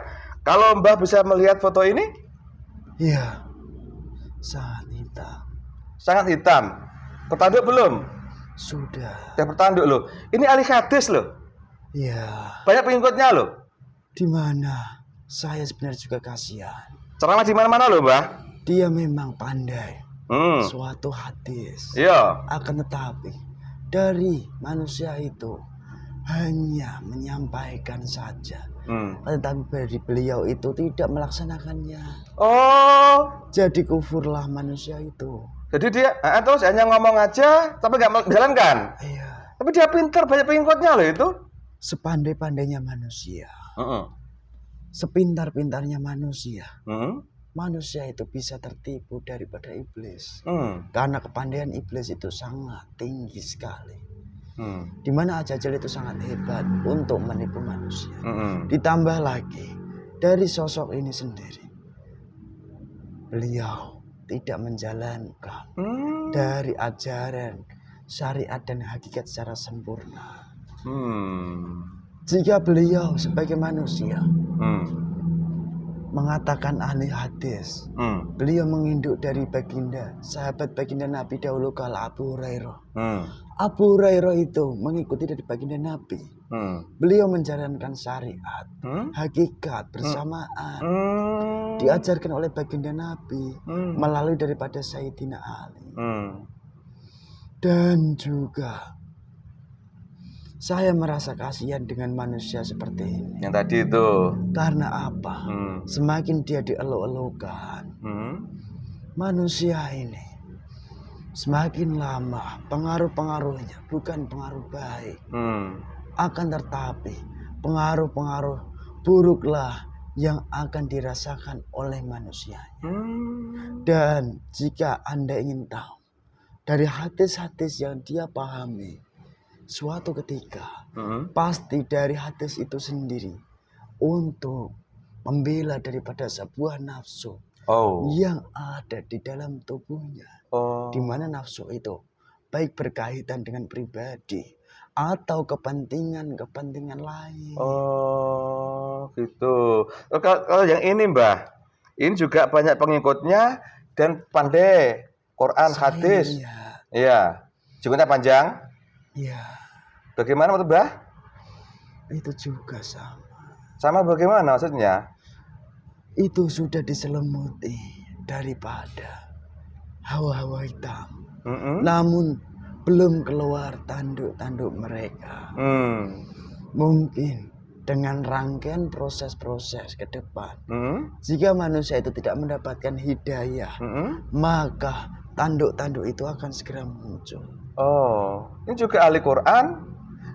Kalau Mbah bisa melihat foto ini? Iya. Sangat hitam. Sangat hitam. Bertanduk belum? Sudah. Sudah bertanduk loh. Ini ahli hadis loh. Iya. Banyak pengikutnya loh. Di mana saya sebenarnya juga kasihan. Ceramah di mana-mana loh, Mbah. Dia memang pandai. Suatu hadis. Iya. Akan tetapi dari manusia itu hanya menyampaikan saja. Tetapi dari beliau itu tidak melaksanakannya. Oh. Jadi kufurlah manusia itu. Jadi dia terus hanya ngomong aja tapi nggak menjalankan. Iya. Tapi dia pintar, banyak pengikutnya loh itu. sepandai-pandainya manusia, Heeh. sepintar-pintarnya manusia, Hmm. manusia itu bisa tertipu daripada iblis. Hmm. Karena kepandaian iblis itu sangat tinggi sekali. Hmm. Di mana Ajajal itu sangat hebat untuk menipu manusia. Hmm. Ditambah lagi dari sosok ini sendiri, beliau tidak menjalankan Hmm. dari ajaran syariat dan hakikat secara sempurna. Hmm. Jika beliau sebagai manusia Hmm. mengatakan ahli hadis, Hmm. beliau menginduk dari baginda, sahabat baginda Nabi dahulu kala Abu Hurairah. Hmm. Abu Hurairah itu mengikuti dari baginda Nabi. Hmm. Beliau menjalankan syariat, Hmm. hakikat bersamaan. Hmm. Diajarkan oleh baginda Nabi Hmm. melalui daripada Sayyidina Ali. Hmm. Dan juga saya merasa kasihan dengan manusia seperti ini. Yang tadi itu. Karena apa? Hmm. Semakin dia dieluk-elukan, Hmm. manusia ini semakin lama pengaruh-pengaruhnya bukan pengaruh baik. Hmm. Akan tetapi pengaruh-pengaruh buruklah yang akan dirasakan oleh manusia. Hmm. Dan jika Anda ingin tahu dari hadis-hadis yang dia pahami, suatu ketika Hmm. pasti dari hadis itu sendiri untuk membela daripada sebuah nafsu Oh. yang ada di dalam tubuhnya. Oh. Di mana nafsu itu baik berkaitan dengan pribadi atau kepentingan-kepentingan lain. Oh, gitu. Kalau yang ini, Mbah, ini juga banyak pengikutnya dan pandai Quran, Saya hadis. lihat, Iya. Jenggotnya panjang. ya Bagaimana menurut Mbah? itu juga sama. Sama bagaimana maksudnya? Itu sudah diselimuti daripada hawa-hawa hitam. Mm-mm. Namun belum keluar tanduk-tanduk mereka. Hmm. Mungkin dengan rangkaian proses-proses ke depan, Hmm. jika manusia itu tidak mendapatkan hidayah, Hmm. maka tanduk-tanduk itu akan segera muncul. Oh, ini juga ahli Quran,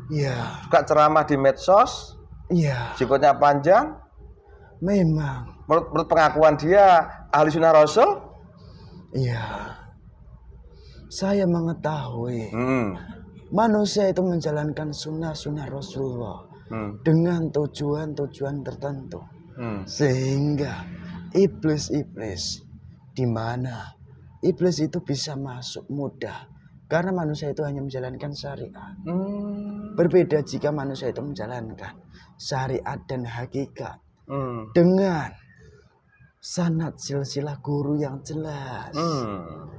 Ya, suka ceramah di medsos, ya, jenggotnya panjang. memang, Menurut pengakuan dia ahli sunnah Rasul. ya. Saya mengetahui Hmm. manusia itu menjalankan sunnah-sunnah Rasulullah Hmm. dengan tujuan-tujuan tertentu. Hmm. Sehingga iblis-iblis di mana iblis itu bisa masuk mudah karena manusia itu hanya menjalankan syariat. Hmm. Berbeda jika manusia itu menjalankan syariat dan hakikat Hmm. dengan sanad silsilah guru yang jelas. Hmm.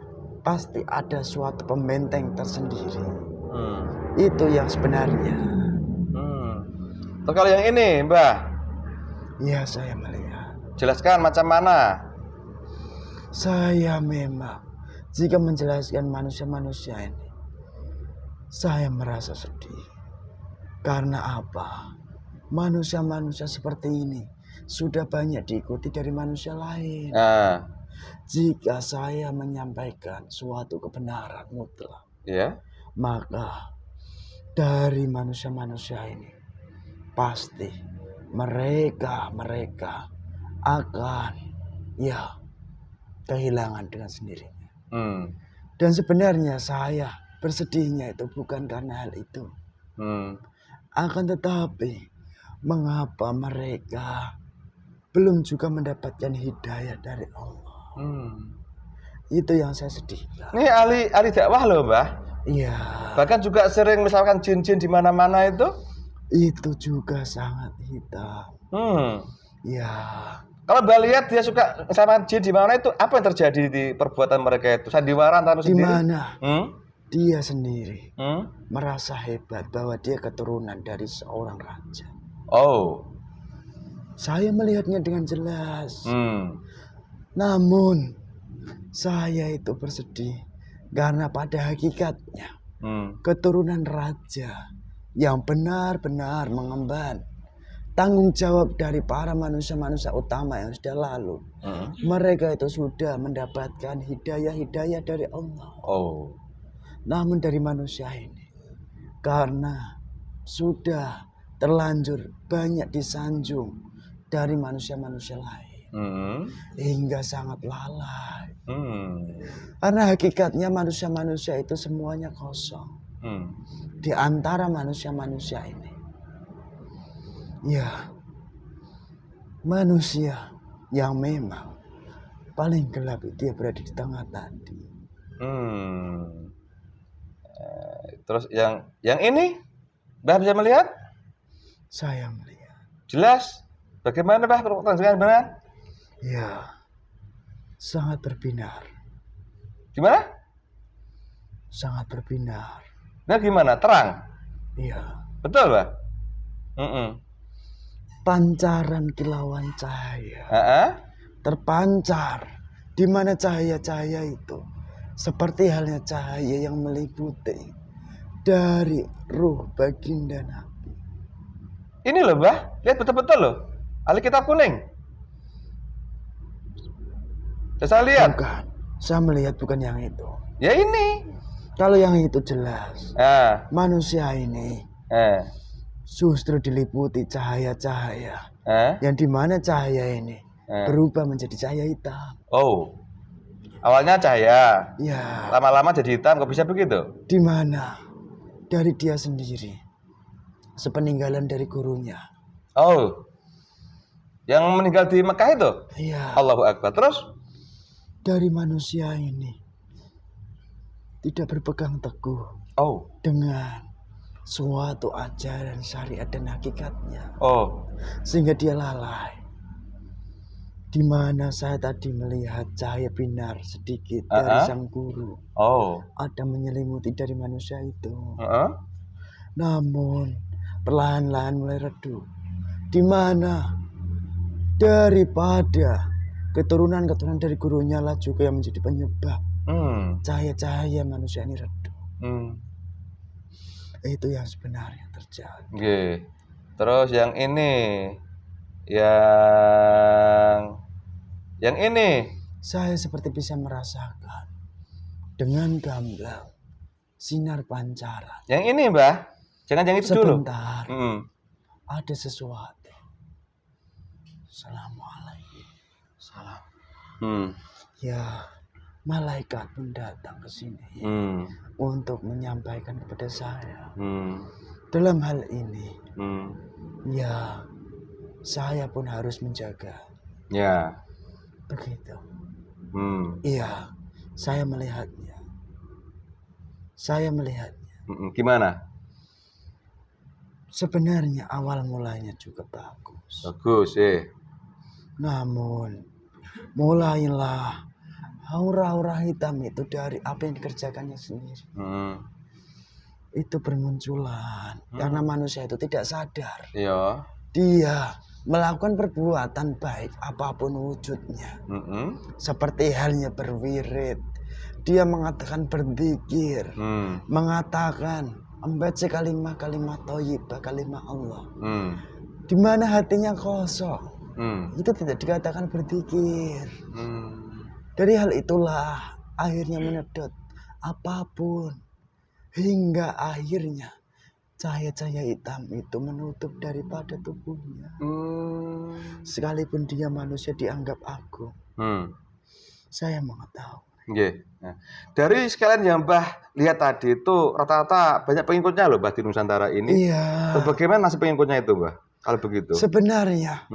Pasti ada suatu pembenteng tersendiri. Hmm. Itu yang sebenarnya. Hmm. Terus kalau yang ini, Mbah, Ya, saya melihat. jelaskan macam mana? Saya memang jika menjelaskan manusia-manusia ini, saya merasa sedih. Karena apa? Manusia-manusia seperti ini sudah banyak diikuti dari manusia lain. Nah, Jika saya menyampaikan suatu kebenaran mutlak, ya. maka dari manusia-manusia ini pasti mereka akan kehilangan dengan sendirinya. Hmm. Dan sebenarnya saya bersedihnya itu bukan karena hal itu. Hmm. Akan tetapi mengapa mereka belum juga mendapatkan hidayah dari Allah. Hmm. Itu yang saya sedihkan. Ini ahli dakwah loh, Mbah. Iya. Bahkan juga sering misalkan jin-jin di mana-mana itu. Itu juga sangat hitam. Hmm. Ya. Kalau Mbak lihat dia suka sama jin di mana itu, apa yang terjadi di perbuatan mereka itu? Sandiwara antara Di sendiri? mana Hmm? dia sendiri Hmm? merasa hebat bahwa dia keturunan dari seorang raja. Oh. Saya melihatnya dengan jelas. Hmm. Namun saya itu bersedih karena pada hakikatnya Hmm. keturunan raja yang benar-benar mengemban tanggung jawab dari para manusia-manusia utama yang sudah lalu. Hmm. Mereka itu sudah mendapatkan hidayah-hidayah dari Allah. Oh. Namun dari manusia ini, karena sudah terlanjur banyak disanjung dari manusia-manusia lain. Hingga sangat lalai. Karena hakikatnya manusia-manusia itu semuanya kosong. Di antara manusia-manusia ini, ya, manusia yang memang paling gelap itu dia berada di tengah tadi. Terus yang ini, Mbah bisa melihat? Saya melihat. Jelas. Bagaimana Mbah pertanyaan benar? Ya, sangat berbinar. Gimana? Sangat berbinar. Nah gimana? Terang? Iya. Betul Mbah? Pancaran kilauan cahaya terpancar, di mana cahaya-cahaya itu seperti halnya cahaya yang meliputi dari ruh baginda Nabi. Ini loh Mbah, lihat betul-betul loh. Alkitab kuning. Saya lihat. Bukan, saya melihat bukan yang itu. Ya ini. Kalau yang itu jelas. Manusia ini justru diliputi cahaya-cahaya. Yang dimana cahaya ini berubah menjadi cahaya hitam. Oh, awalnya cahaya. Ya. Lama-lama jadi hitam, kok bisa begitu? Dimana dari dia sendiri, sepeninggalan dari gurunya. Oh, yang meninggal di Mekah itu? Iya. Allahu Akbar. Terus? Dari manusia ini tidak berpegang teguh dengan suatu ajaran syariat dan hakikatnya. Sehingga dia lalai. Di mana saya tadi melihat cahaya binar sedikit dari sang guru. Ada menyelimuti dari manusia itu. Namun perlahan-lahan mulai redup. Di mana daripada keturunan-keturunan dari gurunya lah juga yang menjadi penyebab cahaya-cahaya manusia ini redup. Itu yang sebenarnya terjadi. Terus yang ini, yang ini, saya seperti bisa merasakan dengan gamblang sinar pancaran. Yang ini Mbah, jangan yang itu dulu. Sebentar, ada sesuatu. Assalamualaikum. Salam. Ya, malaikat pun datang ke sini untuk menyampaikan kepada saya. Dalam hal ini, ya, saya pun harus menjaga. Ya. Begitu. Iya, saya melihatnya. Gimana? Sebenarnya awal mulanya juga bagus. Namun, mulailah aura-aura hitam itu dari apa yang dikerjakannya sendiri. Itu bermunculan karena manusia itu tidak sadar. Dia melakukan perbuatan baik apapun wujudnya. Seperti halnya berwirid. Dia mengatakan berzikir, mengatakan membaca kalimat-kalimat thayyibah, kalimat Allah. Di mana hatinya kosong. Itu tidak dikatakan berzikir. Dari hal itulah akhirnya menedot apapun hingga akhirnya cahaya-cahaya hitam itu menutup daripada tubuhnya. Sekalipun dia manusia dianggap agung. Saya mengetahui. Nah, dari sekalian yang Mbah lihat tadi itu rata-rata banyak pengikutnya loh Mbah di Nusantara ini. Iya. Bagaimana nasib pengikutnya itu Mbah? Kalau begitu. Sebenarnya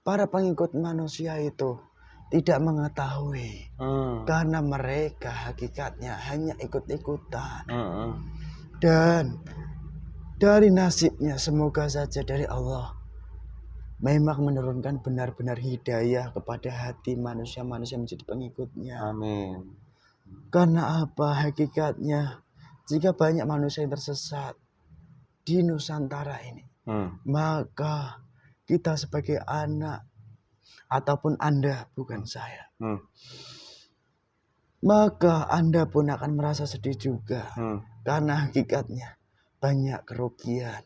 para pengikut manusia itu tidak mengetahui karena mereka hakikatnya hanya ikut-ikutan. Dan dari nasibnya semoga saja dari Allah memang menurunkan benar-benar hidayah kepada hati manusia-manusia menjadi pengikutnya. Amin. Karena apa hakikatnya jika banyak manusia yang tersesat di Nusantara ini, maka kita sebagai anak ataupun Anda, bukan saya, maka Anda pun akan merasa sedih juga. Karena hakikatnya banyak kerugian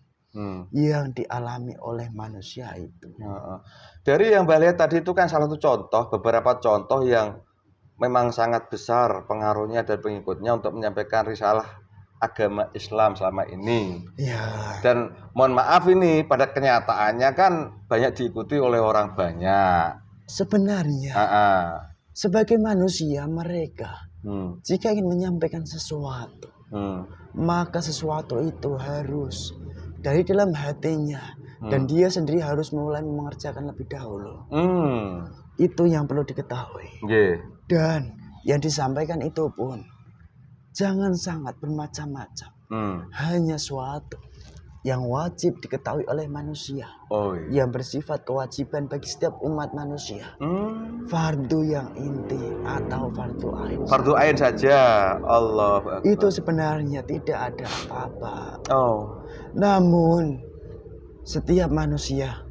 yang dialami oleh manusia itu. Dari yang Mbak lihat tadi itu kan salah satu contoh, beberapa contoh yang memang sangat besar pengaruhnya dan pengikutnya untuk menyampaikan risalah agama Islam selama ini. Ya, Dan mohon maaf ini pada kenyataannya kan banyak diikuti oleh orang banyak. sebenarnya Ah, sebagai manusia mereka hmm, jika ingin menyampaikan sesuatu, hmm, maka sesuatu itu harus dari dalam hatinya dan dia sendiri harus mulai mengerjakan lebih dahulu. Itu yang perlu diketahui. yeah. Dan yang disampaikan itu pun jangan sangat bermacam-macam. Hanya suatu yang wajib diketahui oleh manusia, Oh iya. yang bersifat kewajiban bagi setiap umat manusia. Fardu yang inti atau fardu ain. Fardu ain saja. Allah. Itu sebenarnya tidak ada apa-apa. Oh. Namun setiap manusia,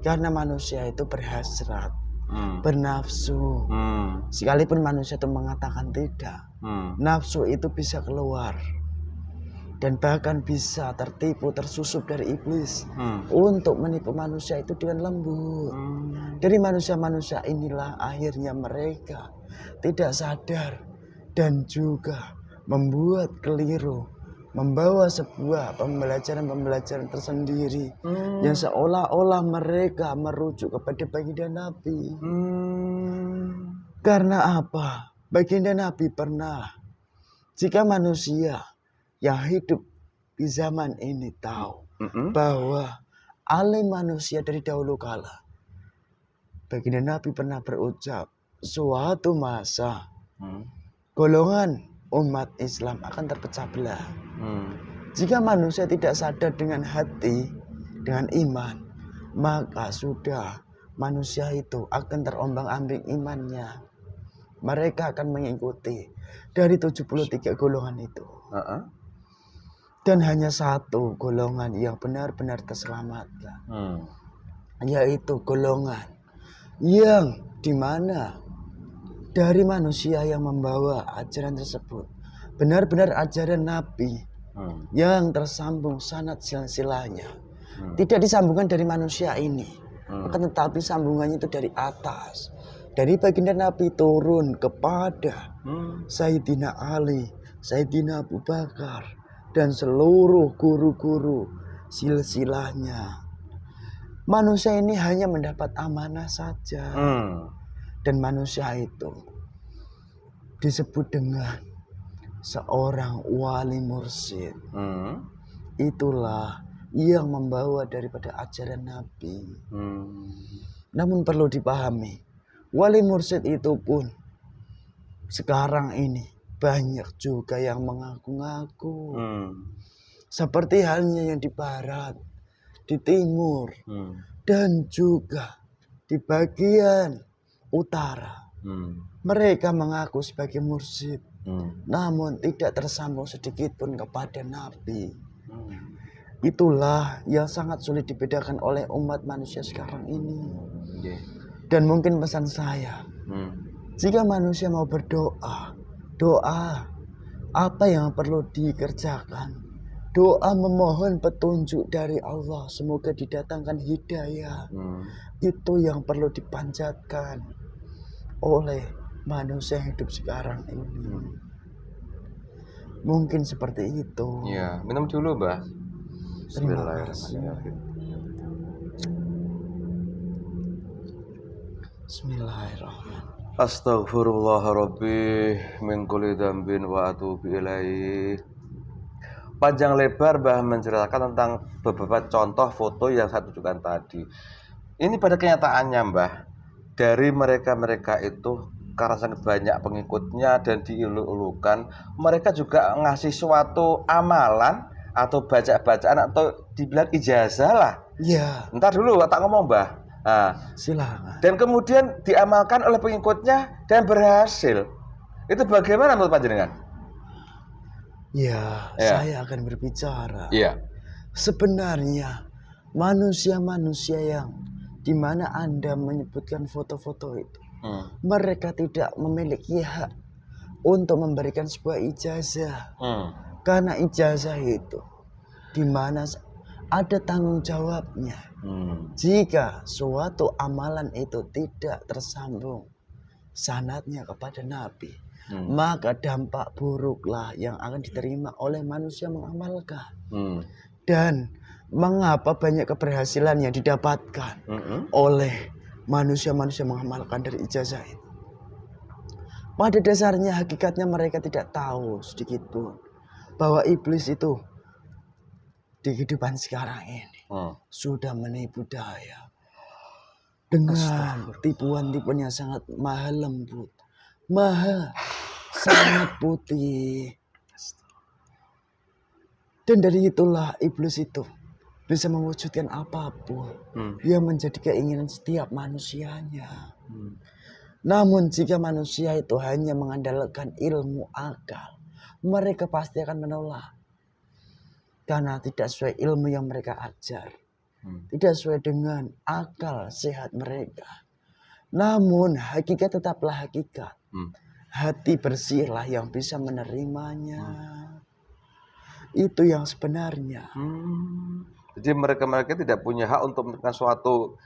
karena Hmm. manusia itu berhasrat, Hmm. bernafsu. Hmm. Sekalipun manusia itu mengatakan tidak, Hmm. nafsu itu bisa keluar dan bahkan bisa tertipu, tersusup dari iblis untuk menipu manusia itu dengan lembut. Dari manusia-manusia inilah akhirnya mereka tidak sadar dan juga membuat keliru, membawa sebuah pembelajaran-pembelajaran tersendiri yang seolah-olah mereka merujuk kepada baginda Nabi. Karena apa? Baginda Nabi pernah, jika manusia yang hidup di zaman ini tahu bahwa alim manusia dari dahulu kala, baginda Nabi pernah berucap, suatu masa golongan umat Islam akan terpecah belah. Jika manusia tidak sadar dengan hati, dengan iman, maka sudah manusia itu akan terombang-ambing imannya. Mereka akan mengikuti dari 73 golongan itu. Dan hanya satu golongan yang benar-benar terselamatkan, yaitu golongan yang dimana dari manusia yang membawa ajaran tersebut benar-benar ajaran Nabi yang tersambung sanad silsilahnya, tidak disambungkan dari manusia ini, akan tetapi sambungannya itu dari atas, dari baginda Nabi turun kepada Sayyidina Ali, Sayyidina Abu Bakar, dan seluruh guru-guru silsilahnya. Manusia ini hanya mendapat amanah saja. Dan manusia itu disebut dengan seorang wali mursyid. Itulah yang membawa daripada ajaran Nabi. Namun perlu dipahami, wali mursyid itu pun sekarang ini banyak juga yang mengaku-ngaku. Seperti halnya yang di barat, di timur, dan juga di bagian utara. Mereka mengaku sebagai mursyid, namun tidak tersambung sedikit pun kepada Nabi. Itulah yang sangat sulit dibedakan oleh umat manusia sekarang ini. Dan mungkin pesan saya, jika manusia mau berdoa, doa apa yang perlu dikerjakan? Doa memohon petunjuk dari Allah, semoga didatangkan hidayah. Itu yang perlu dipanjatkan oleh manusia yang hidup sekarang ini. Mungkin seperti itu. Ya, minum dulu, Mbah. Terima kasih. Bismillahirrahmanirrahim. Astaghfirullah Rabbi min kulli dzambin wa atubu ilaih. Panjang lebar Mbah menceritakan tentang beberapa contoh foto yang saya tunjukkan tadi. Ini pada kenyataannya Mbah, dari mereka-mereka itu karena sangat banyak pengikutnya dan diulu-ulukan, mereka juga ngasih suatu amalan atau bacaan atau dibilang ijazah lah. Ya. Ntar dulu tak ngomong Mbah. Nah, silakan. Dan kemudian diamalkan oleh pengikutnya dan berhasil. Itu bagaimana menurut panjenengan? Ya, saya akan berbicara. Iya. Sebenarnya manusia-manusia yang dimana Anda menyebutkan foto-foto itu, mereka tidak memiliki hak untuk memberikan sebuah ijazah. Karena ijazah itu dimana ada tanggung jawabnya. Jika suatu amalan itu tidak tersambung sanadnya kepada Nabi, maka dampak buruklah yang akan diterima oleh manusia mengamalkan. Hmm. Dan mengapa banyak keberhasilan yang didapatkan oleh manusia-manusia mengamalkan dari ijazah itu? Pada dasarnya hakikatnya mereka tidak tahu sedikit pun bahwa iblis itu di kehidupan sekarang ini sudah menipu daya dengan tipuan-tipuan yang sangat maha lembut, maha sangat putih. Dan dari itulah iblis itu bisa mewujudkan apapun yang menjadi keinginan setiap manusianya. Namun jika manusia itu hanya mengandalkan ilmu akal, mereka pasti akan menolak. Karena tidak sesuai ilmu yang mereka ajar. Tidak sesuai dengan akal sehat mereka. Namun hakikat tetaplah hakikat. Hati bersihlah yang bisa menerimanya. Itu yang sebenarnya. Jadi mereka tidak punya hak untuk memberikan suatu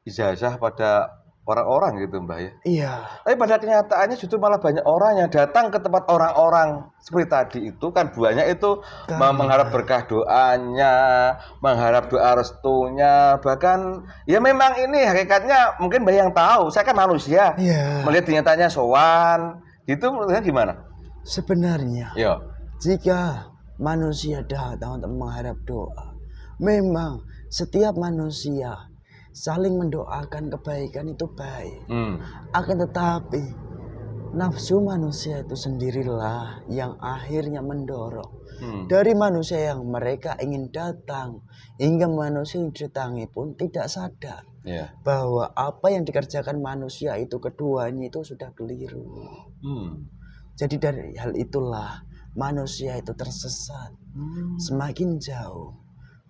ijazah pada orang-orang gitu Mbah ya. Iya. Tapi pada kenyataannya justru malah banyak orang yang datang ke tempat orang-orang seperti tadi itu kan banyak itu mengharap berkah doanya, mengharap doa restunya, bahkan ya memang ini hakikatnya mungkin Mbah yang tahu. Saya kan manusia. Melihat kenyataannya sowan, gitu menurutnya gimana? Sebenarnya, jika manusia datang untuk mengharap doa, memang setiap manusia saling mendoakan kebaikan itu baik. Akan tetapi nafsu manusia itu sendirilah yang akhirnya mendorong dari manusia yang mereka ingin datang, hingga manusia yang didatangi pun tidak sadar bahwa apa yang dikerjakan manusia itu keduanya itu sudah keliru. Jadi dari hal itulah manusia itu tersesat semakin jauh,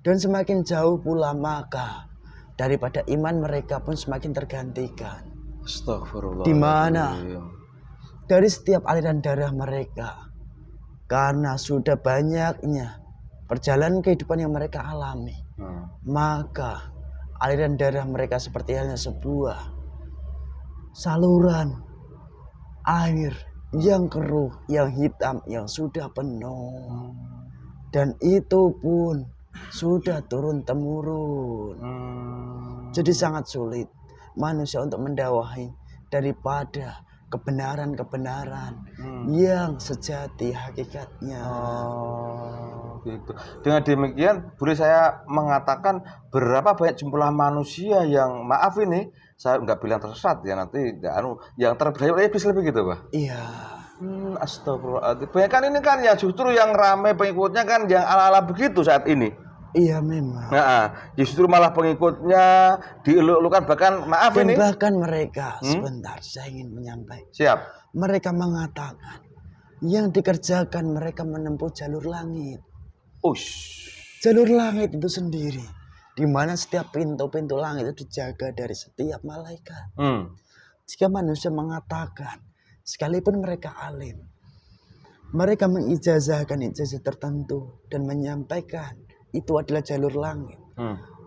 dan semakin jauh pula maka daripada iman mereka pun semakin tergantikan. Astagfirullah. Di mana dari setiap aliran darah mereka, karena sudah banyaknya perjalanan kehidupan yang mereka alami, maka aliran darah mereka seperti halnya sebuah saluran air yang keruh, yang hitam, yang sudah penuh. Dan itu pun sudah turun temurun. Jadi sangat sulit manusia untuk mendakwahi daripada kebenaran-kebenaran yang sejati hakikatnya. Gitu. Dengan demikian boleh saya mengatakan berapa banyak jumlah manusia yang maaf ini saya nggak bilang tersesat ya nanti yang terbelah iblis lebih gitu Pak. Iya. Astagfirullahaladzim. Banyak kan ini kan ya justru yang ramai pengikutnya kan yang ala-ala begitu saat ini. Iya memang. Nah, justru malah pengikutnya dieluk-elukan bahkan maaf dan ini. Bahkan mereka sebentar saya ingin menyampaikan. Siap. Mereka mengatakan yang dikerjakan mereka menempuh jalur langit. Jalur langit itu sendiri, di mana setiap pintu-pintu langit itu dijaga dari setiap malaikat. Jika manusia mengatakan, sekalipun mereka alim, mereka mengijazahkan ijazah tertentu dan menyampaikan itu adalah jalur langit,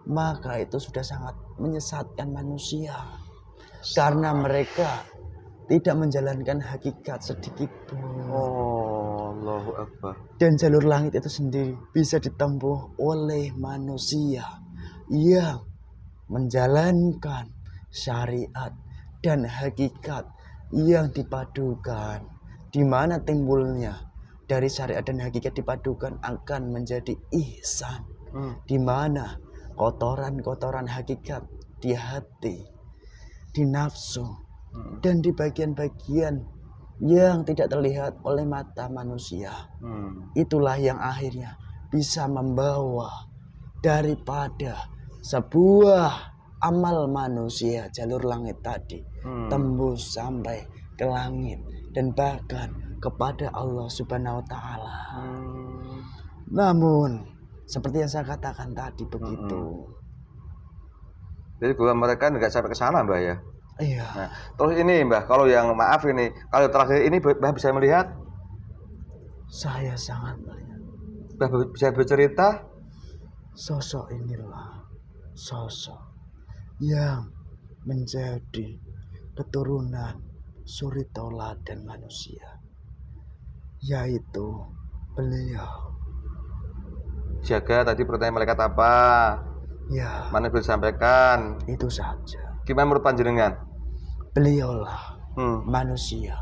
maka itu sudah sangat menyesatkan manusia. Karena mereka tidak menjalankan hakikat sedikit pun. Allahu Akbar. Dan jalur langit itu sendiri bisa ditempuh oleh manusia yang menjalankan syariat dan hakikat yang dipadukan, di mana timbulnya dari syariat dan hakikat dipadukan akan menjadi ihsan, di mana kotoran-kotoran hakikat di hati, di nafsu, dan di bagian-bagian yang tidak terlihat oleh mata manusia, itulah yang akhirnya bisa membawa daripada sebuah amal manusia jalur langit tadi tembus sampai ke langit dan bahkan kepada Allah Subhanahu wa Ta'ala. Namun seperti yang saya katakan tadi begitu. Jadi bahwa mereka nggak sampai ke sana Mbah ya. Iya. Nah, terus ini Mbah, kalau yang maaf ini, kalau terakhir ini Mbah bisa melihat? Saya sangat melihat. Mbah bisa bercerita? Sosok inilah sosok yang menjadi keturunan suri tauladan manusia, yaitu beliau. Jaga tadi pertanyaan malaikat apa? Ya, Mana boleh disampaikan? itu saja. Gimana menurut panjenengan? Beliaulah manusia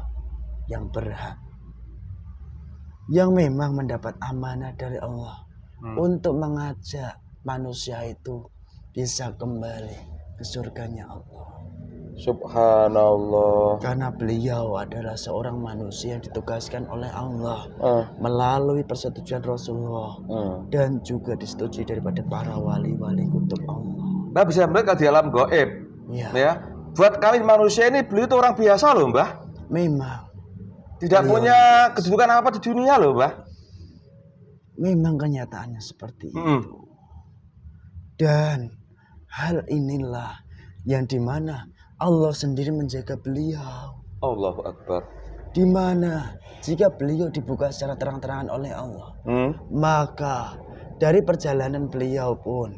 yang berhak, yang memang mendapat amanah dari Allah untuk mengajak manusia itu bisa kembali ke surganya Allah. Subhanallah. Karena beliau adalah seorang manusia yang ditugaskan oleh Allah melalui persetujuan Rasulullah dan juga disetujui daripada para wali-wali kutub Allah. Nah, bisa melihat di alam gaib. Ya. Buat kami manusia ini, beliau itu orang biasa loh, Mbah. Memang Tidak punya kedudukan apa di dunia loh, Mbah. Memang kenyataannya seperti itu. Dan hal inilah yang dimana Allah sendiri menjaga beliau. Allahu Akbar. Dimana jika beliau dibuka secara terang-terangan oleh Allah, maka dari perjalanan beliau pun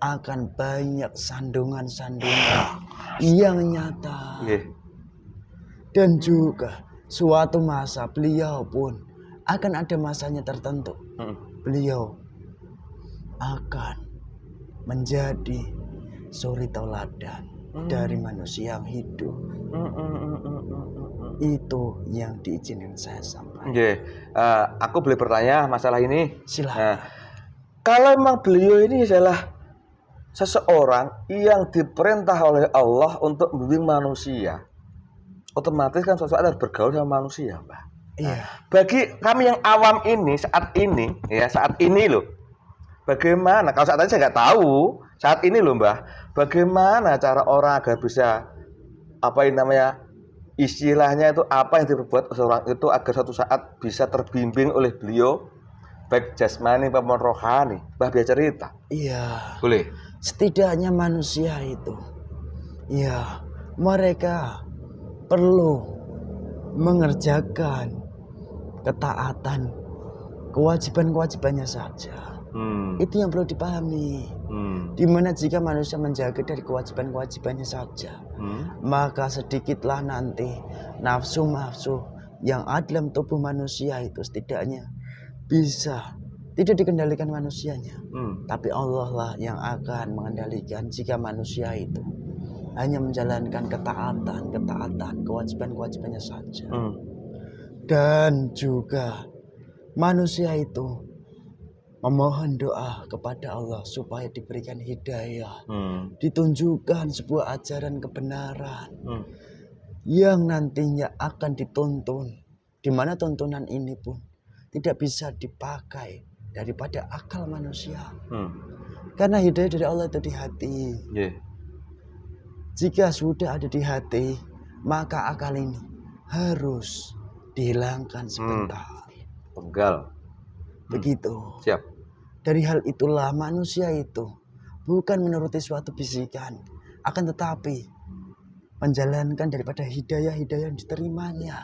akan banyak sandungan-sandungan yang nyata. Dan juga suatu masa beliau pun akan ada masanya tertentu. Beliau akan menjadi suri tauladan dari manusia yang hidup. Itu yang diizinkan saya sampaikan. Aku boleh bertanya masalah ini? Silakan. Kalau memang beliau ini adalah seseorang yang diperintah oleh Allah untuk membimbing manusia, otomatis kan sesuatu harus bergaul sama manusia, Mbak. Iya. Bagi kami yang awam ini saat ini loh. Bagaimana? Kalau saat ini saya nggak tahu. Saat ini loh, Mbah. Bagaimana cara orang agar bisa istilahnya itu apa yang diperbuat seorang itu agar suatu saat bisa terbimbing oleh beliau, baik jasmani maupun rohani. Mbah biasa cerita. Iya. Boleh. Setidaknya manusia itu, ya mereka perlu mengerjakan ketaatan, kewajiban-kewajibannya saja. Itu yang perlu dipahami. Dimana jika manusia menjaga dari kewajiban-kewajibannya saja, maka sedikitlah nanti nafsu-nafsu yang ada dalam tubuh manusia itu setidaknya bisa tidak dikendalikan manusianya, tapi Allah lah yang akan mengendalikan jika manusia itu hanya menjalankan ketaatan, kewajiban-kewajibannya saja. Dan juga manusia itu memohon doa kepada Allah supaya diberikan hidayah, ditunjukkan sebuah ajaran kebenaran yang nantinya akan dituntun, di mana tuntunan ini pun tidak bisa dipakai daripada akal manusia. Karena hidayah dari Allah itu di hati. Jika sudah ada di hati, maka akal ini harus dihilangkan sebentar. Penggal. Begitu. Siap. Dari hal itulah manusia itu bukan menuruti suatu bisikan, akan tetapi menjalankan daripada hidayah-hidayah yang diterimanya.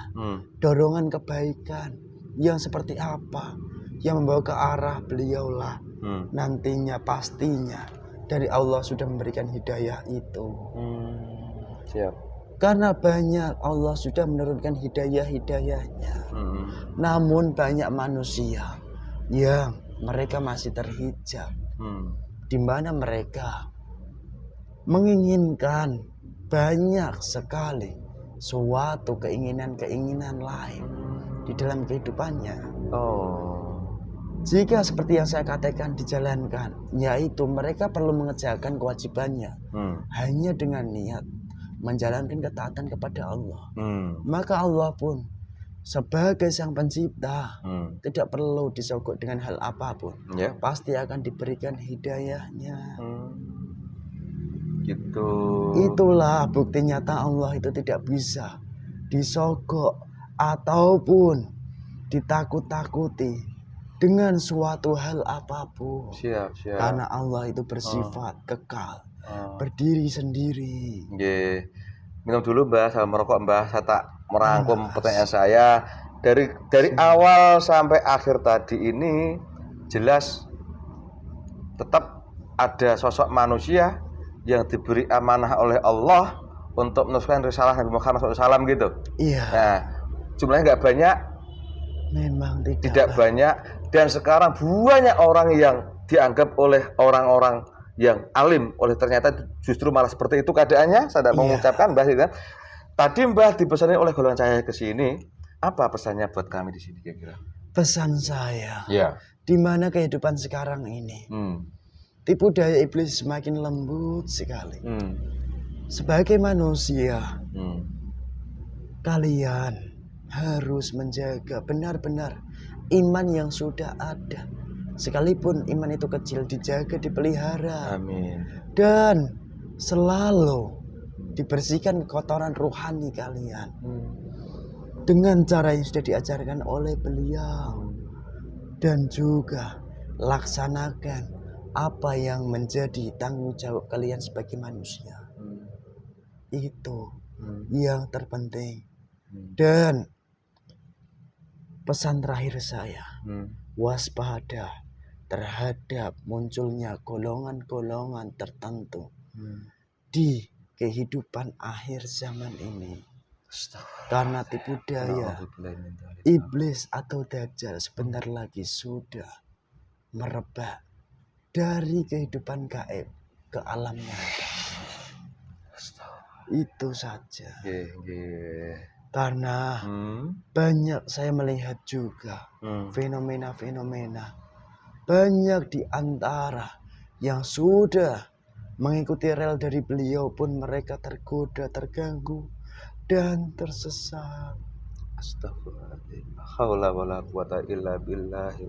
Dorongan kebaikan yang seperti apa yang membawa ke arah beliaulah nantinya pastinya dari Allah sudah memberikan hidayah itu. Siap. Karena banyak Allah sudah menurunkan hidayah-hidayahnya. Namun banyak manusia yang mereka masih terhijab, di mana mereka menginginkan banyak sekali suatu keinginan-keinginan lain di dalam kehidupannya. Jika seperti yang saya katakan dijalankan, yaitu mereka perlu mengerjakan kewajibannya hanya dengan niat menjalankan ketaatan kepada Allah, maka Allah pun sebagai sang pencipta tidak perlu disogok dengan hal apapun, pasti akan diberikan hidayahnya. Gitu. Itulah bukti nyata Allah itu tidak bisa disogok ataupun ditakut-takuti dengan suatu hal apapun. Siap. Karena Allah itu bersifat kekal, berdiri sendiri. Minum dulu, Mbah, sama merokok, Mbah. Saya tak merangkum pertanyaan saya dari awal sampai akhir tadi ini jelas tetap ada sosok manusia yang diberi amanah oleh Allah untuk meneruskan risalah Nabi Muhammad SAW gitu. Iya. Nah, jumlahnya nggak banyak, Memang tidak banyak, dan sekarang banyak orang yang dianggap oleh orang-orang yang alim, oleh ternyata justru malah seperti itu keadaannya. Saya tidak mau mengucapkan Mbah gitu. Tadi Mbah dipesankan oleh golongan saya ke sini, apa pesannya buat kami di sini kira-kira? Pesan saya, Ya. di mana kehidupan sekarang ini, tipu daya iblis semakin lembut sekali. Sebagai manusia, kalian harus menjaga benar-benar iman yang sudah ada. Sekalipun iman itu kecil, dijaga, dipelihara. Amin. Dan selalu dibersihkan kotoran rohani kalian. Dengan cara yang sudah diajarkan oleh beliau. Dan juga laksanakan apa yang menjadi tanggung jawab kalian sebagai manusia. Itu yang terpenting. Dan pesan terakhir saya, waspada terhadap munculnya golongan-golongan tertentu di kehidupan akhir zaman ini. Karena tipu daya iblis atau dajjal sebentar lagi sudah merebak dari kehidupan gaib ke alam nyata. Itu saja. Karena banyak saya melihat juga fenomena-fenomena. Banyak di antara yang sudah mengikuti rel dari beliau pun mereka tergoda, terganggu, dan tersesat. Astagfirullahaladzim. Haula wala quwata illa billahi.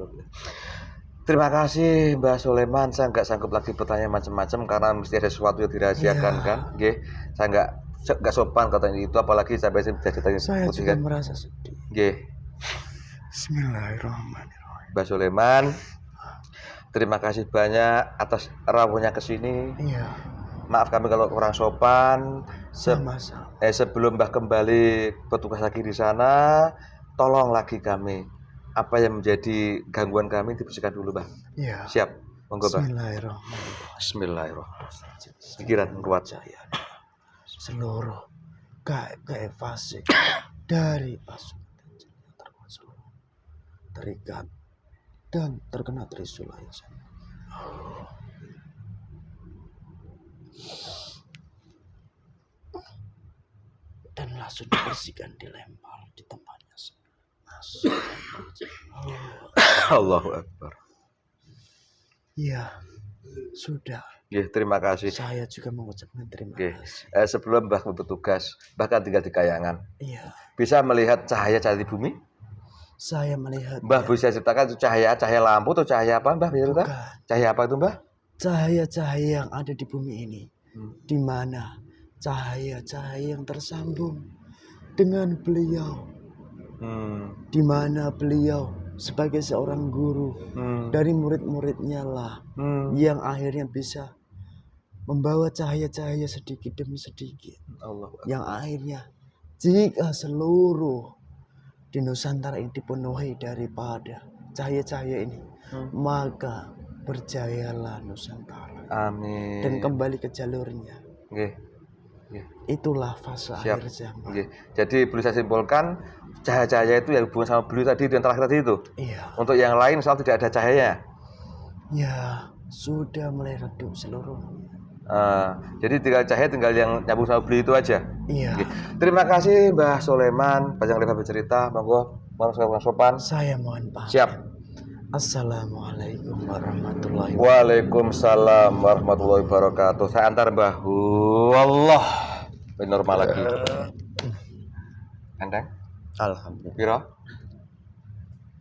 Terima kasih Mbah Soleman. Saya nggak sanggup lagi bertanya macam-macam karena mesti ada sesuatu yang dirahasiakan kan. Nggih, saya nggak sopan katanya itu, apalagi sampai saya ditanya. Saya juga merasa sedih. Nggih. Bismillahirrahmanirrahim. Mbah Soleman, terima kasih banyak atas rawuhnya ke sini. Iya. Maaf kami kalau kurang sopan. Sama-sama. Sebelum Mbah kembali bertugas lagi di sana, tolong lagi kami. Apa yang menjadi gangguan kami dibersihkan dulu, Mbah. Iya. Siap. Monggo, Mbah. Bismillahirrahmanirrahim. Pikiran kuat saya. Seluruh gaib fasik dari pasukan terikat dan terkena trisul ayat. Dan langsung dibersihkan, dilempar di tempatnya. Allahu Akbar. Ya, sudah. Terima kasih. Saya juga mengucapkan terima kasih. Sebelum Mbah bertugas, bahkan tinggal di Kayangan. Iya. Bisa melihat cahaya-cahaya di bumi? Saya melihat. Mbah bisa ceritakan itu cahaya lampu atau cahaya apa, Mbah? Bukan. Cahaya apa itu, Mbah? Cahaya-cahaya yang ada di bumi ini. Di mana cahaya-cahaya yang tersambung dengan beliau. Di mana beliau sebagai seorang guru dari murid-muridnya lah yang akhirnya bisa membawa cahaya-cahaya sedikit demi sedikit. Yang akhirnya jika seluruh di Nusantara ini dipenuhi daripada cahaya-cahaya ini, maka berjayalah Nusantara. Amin. Dan kembali ke jalurnya. Itulah fase akhir zaman. Jadi boleh saya simpulkan, cahaya-cahaya itu yang hubungan sama beliau tadi itu yang terakhir tadi itu. Iya. Untuk yang lain soal tidak ada cahaya. Ya, sudah mulai redup seluruhnya. Jadi tinggal yang nyambung sama beliau itu aja. Iya. Terima kasih Mbah Soleman, panjang lebar bercerita. Monggo, mohon sopan. Saya mohon pamit. Siap. Assalamualaikum warahmatullahi wabarakatuh. Waalaikumsalam warahmatullahi wabarakatuh. Saya antar Mbah. Allah. Normal lagi. Endang? Alhamdulillah. Piro?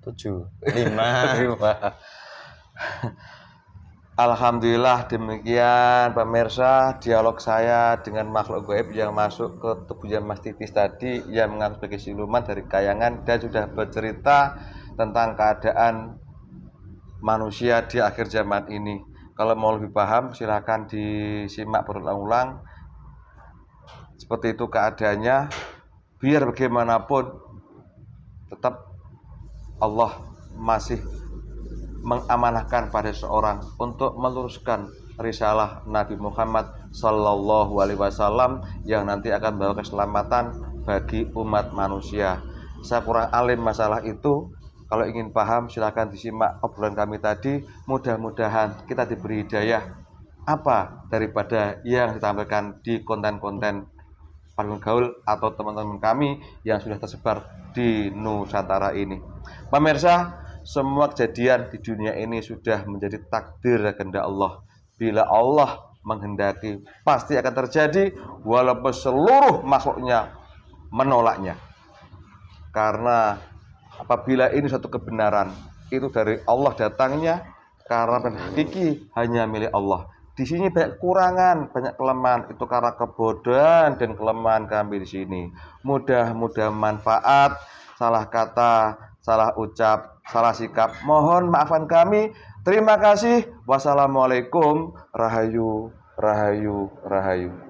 7. 5. Alhamdulillah, demikian pemirsa dialog saya dengan makhluk gaib yang masuk ke tubuhnya Mas Titis tadi yang mengaku sebagai siluman dari Kayangan dan sudah bercerita tentang keadaan manusia di akhir zaman ini. Kalau mau lebih paham silahkan disimak berulang-ulang. Seperti itu keadaannya. Biar bagaimanapun tetap Allah masih mengamanahkan pada seorang untuk meluruskan risalah Nabi Muhammad Sallallahu Alaihi Wasallam yang nanti akan membawa keselamatan bagi umat manusia. Saya kurang alim masalah itu. Kalau ingin paham silahkan disimak obrolan kami tadi. Mudah-mudahan kita diberi hidayah apa daripada yang ditampilkan di konten-konten Parfum Gaul atau teman-teman kami yang sudah tersebar di Nusantara ini. Pemirsa, semua kejadian di dunia ini sudah menjadi takdir kehendak Allah. Bila Allah menghendaki, pasti akan terjadi walaupun seluruh makhluknya menolaknya. Karena apabila ini suatu kebenaran, itu dari Allah datangnya, karena hakiki hanya milik Allah. Di sini banyak kekurangan, banyak kelemahan, itu karena kebodohan dan kelemahan kami di sini. Mudah-mudahan manfaat, salah kata, salah ucap, salah sikap, mohon maafkan kami. Terima kasih. Wassalamualaikum. Rahayu, rahayu, rahayu.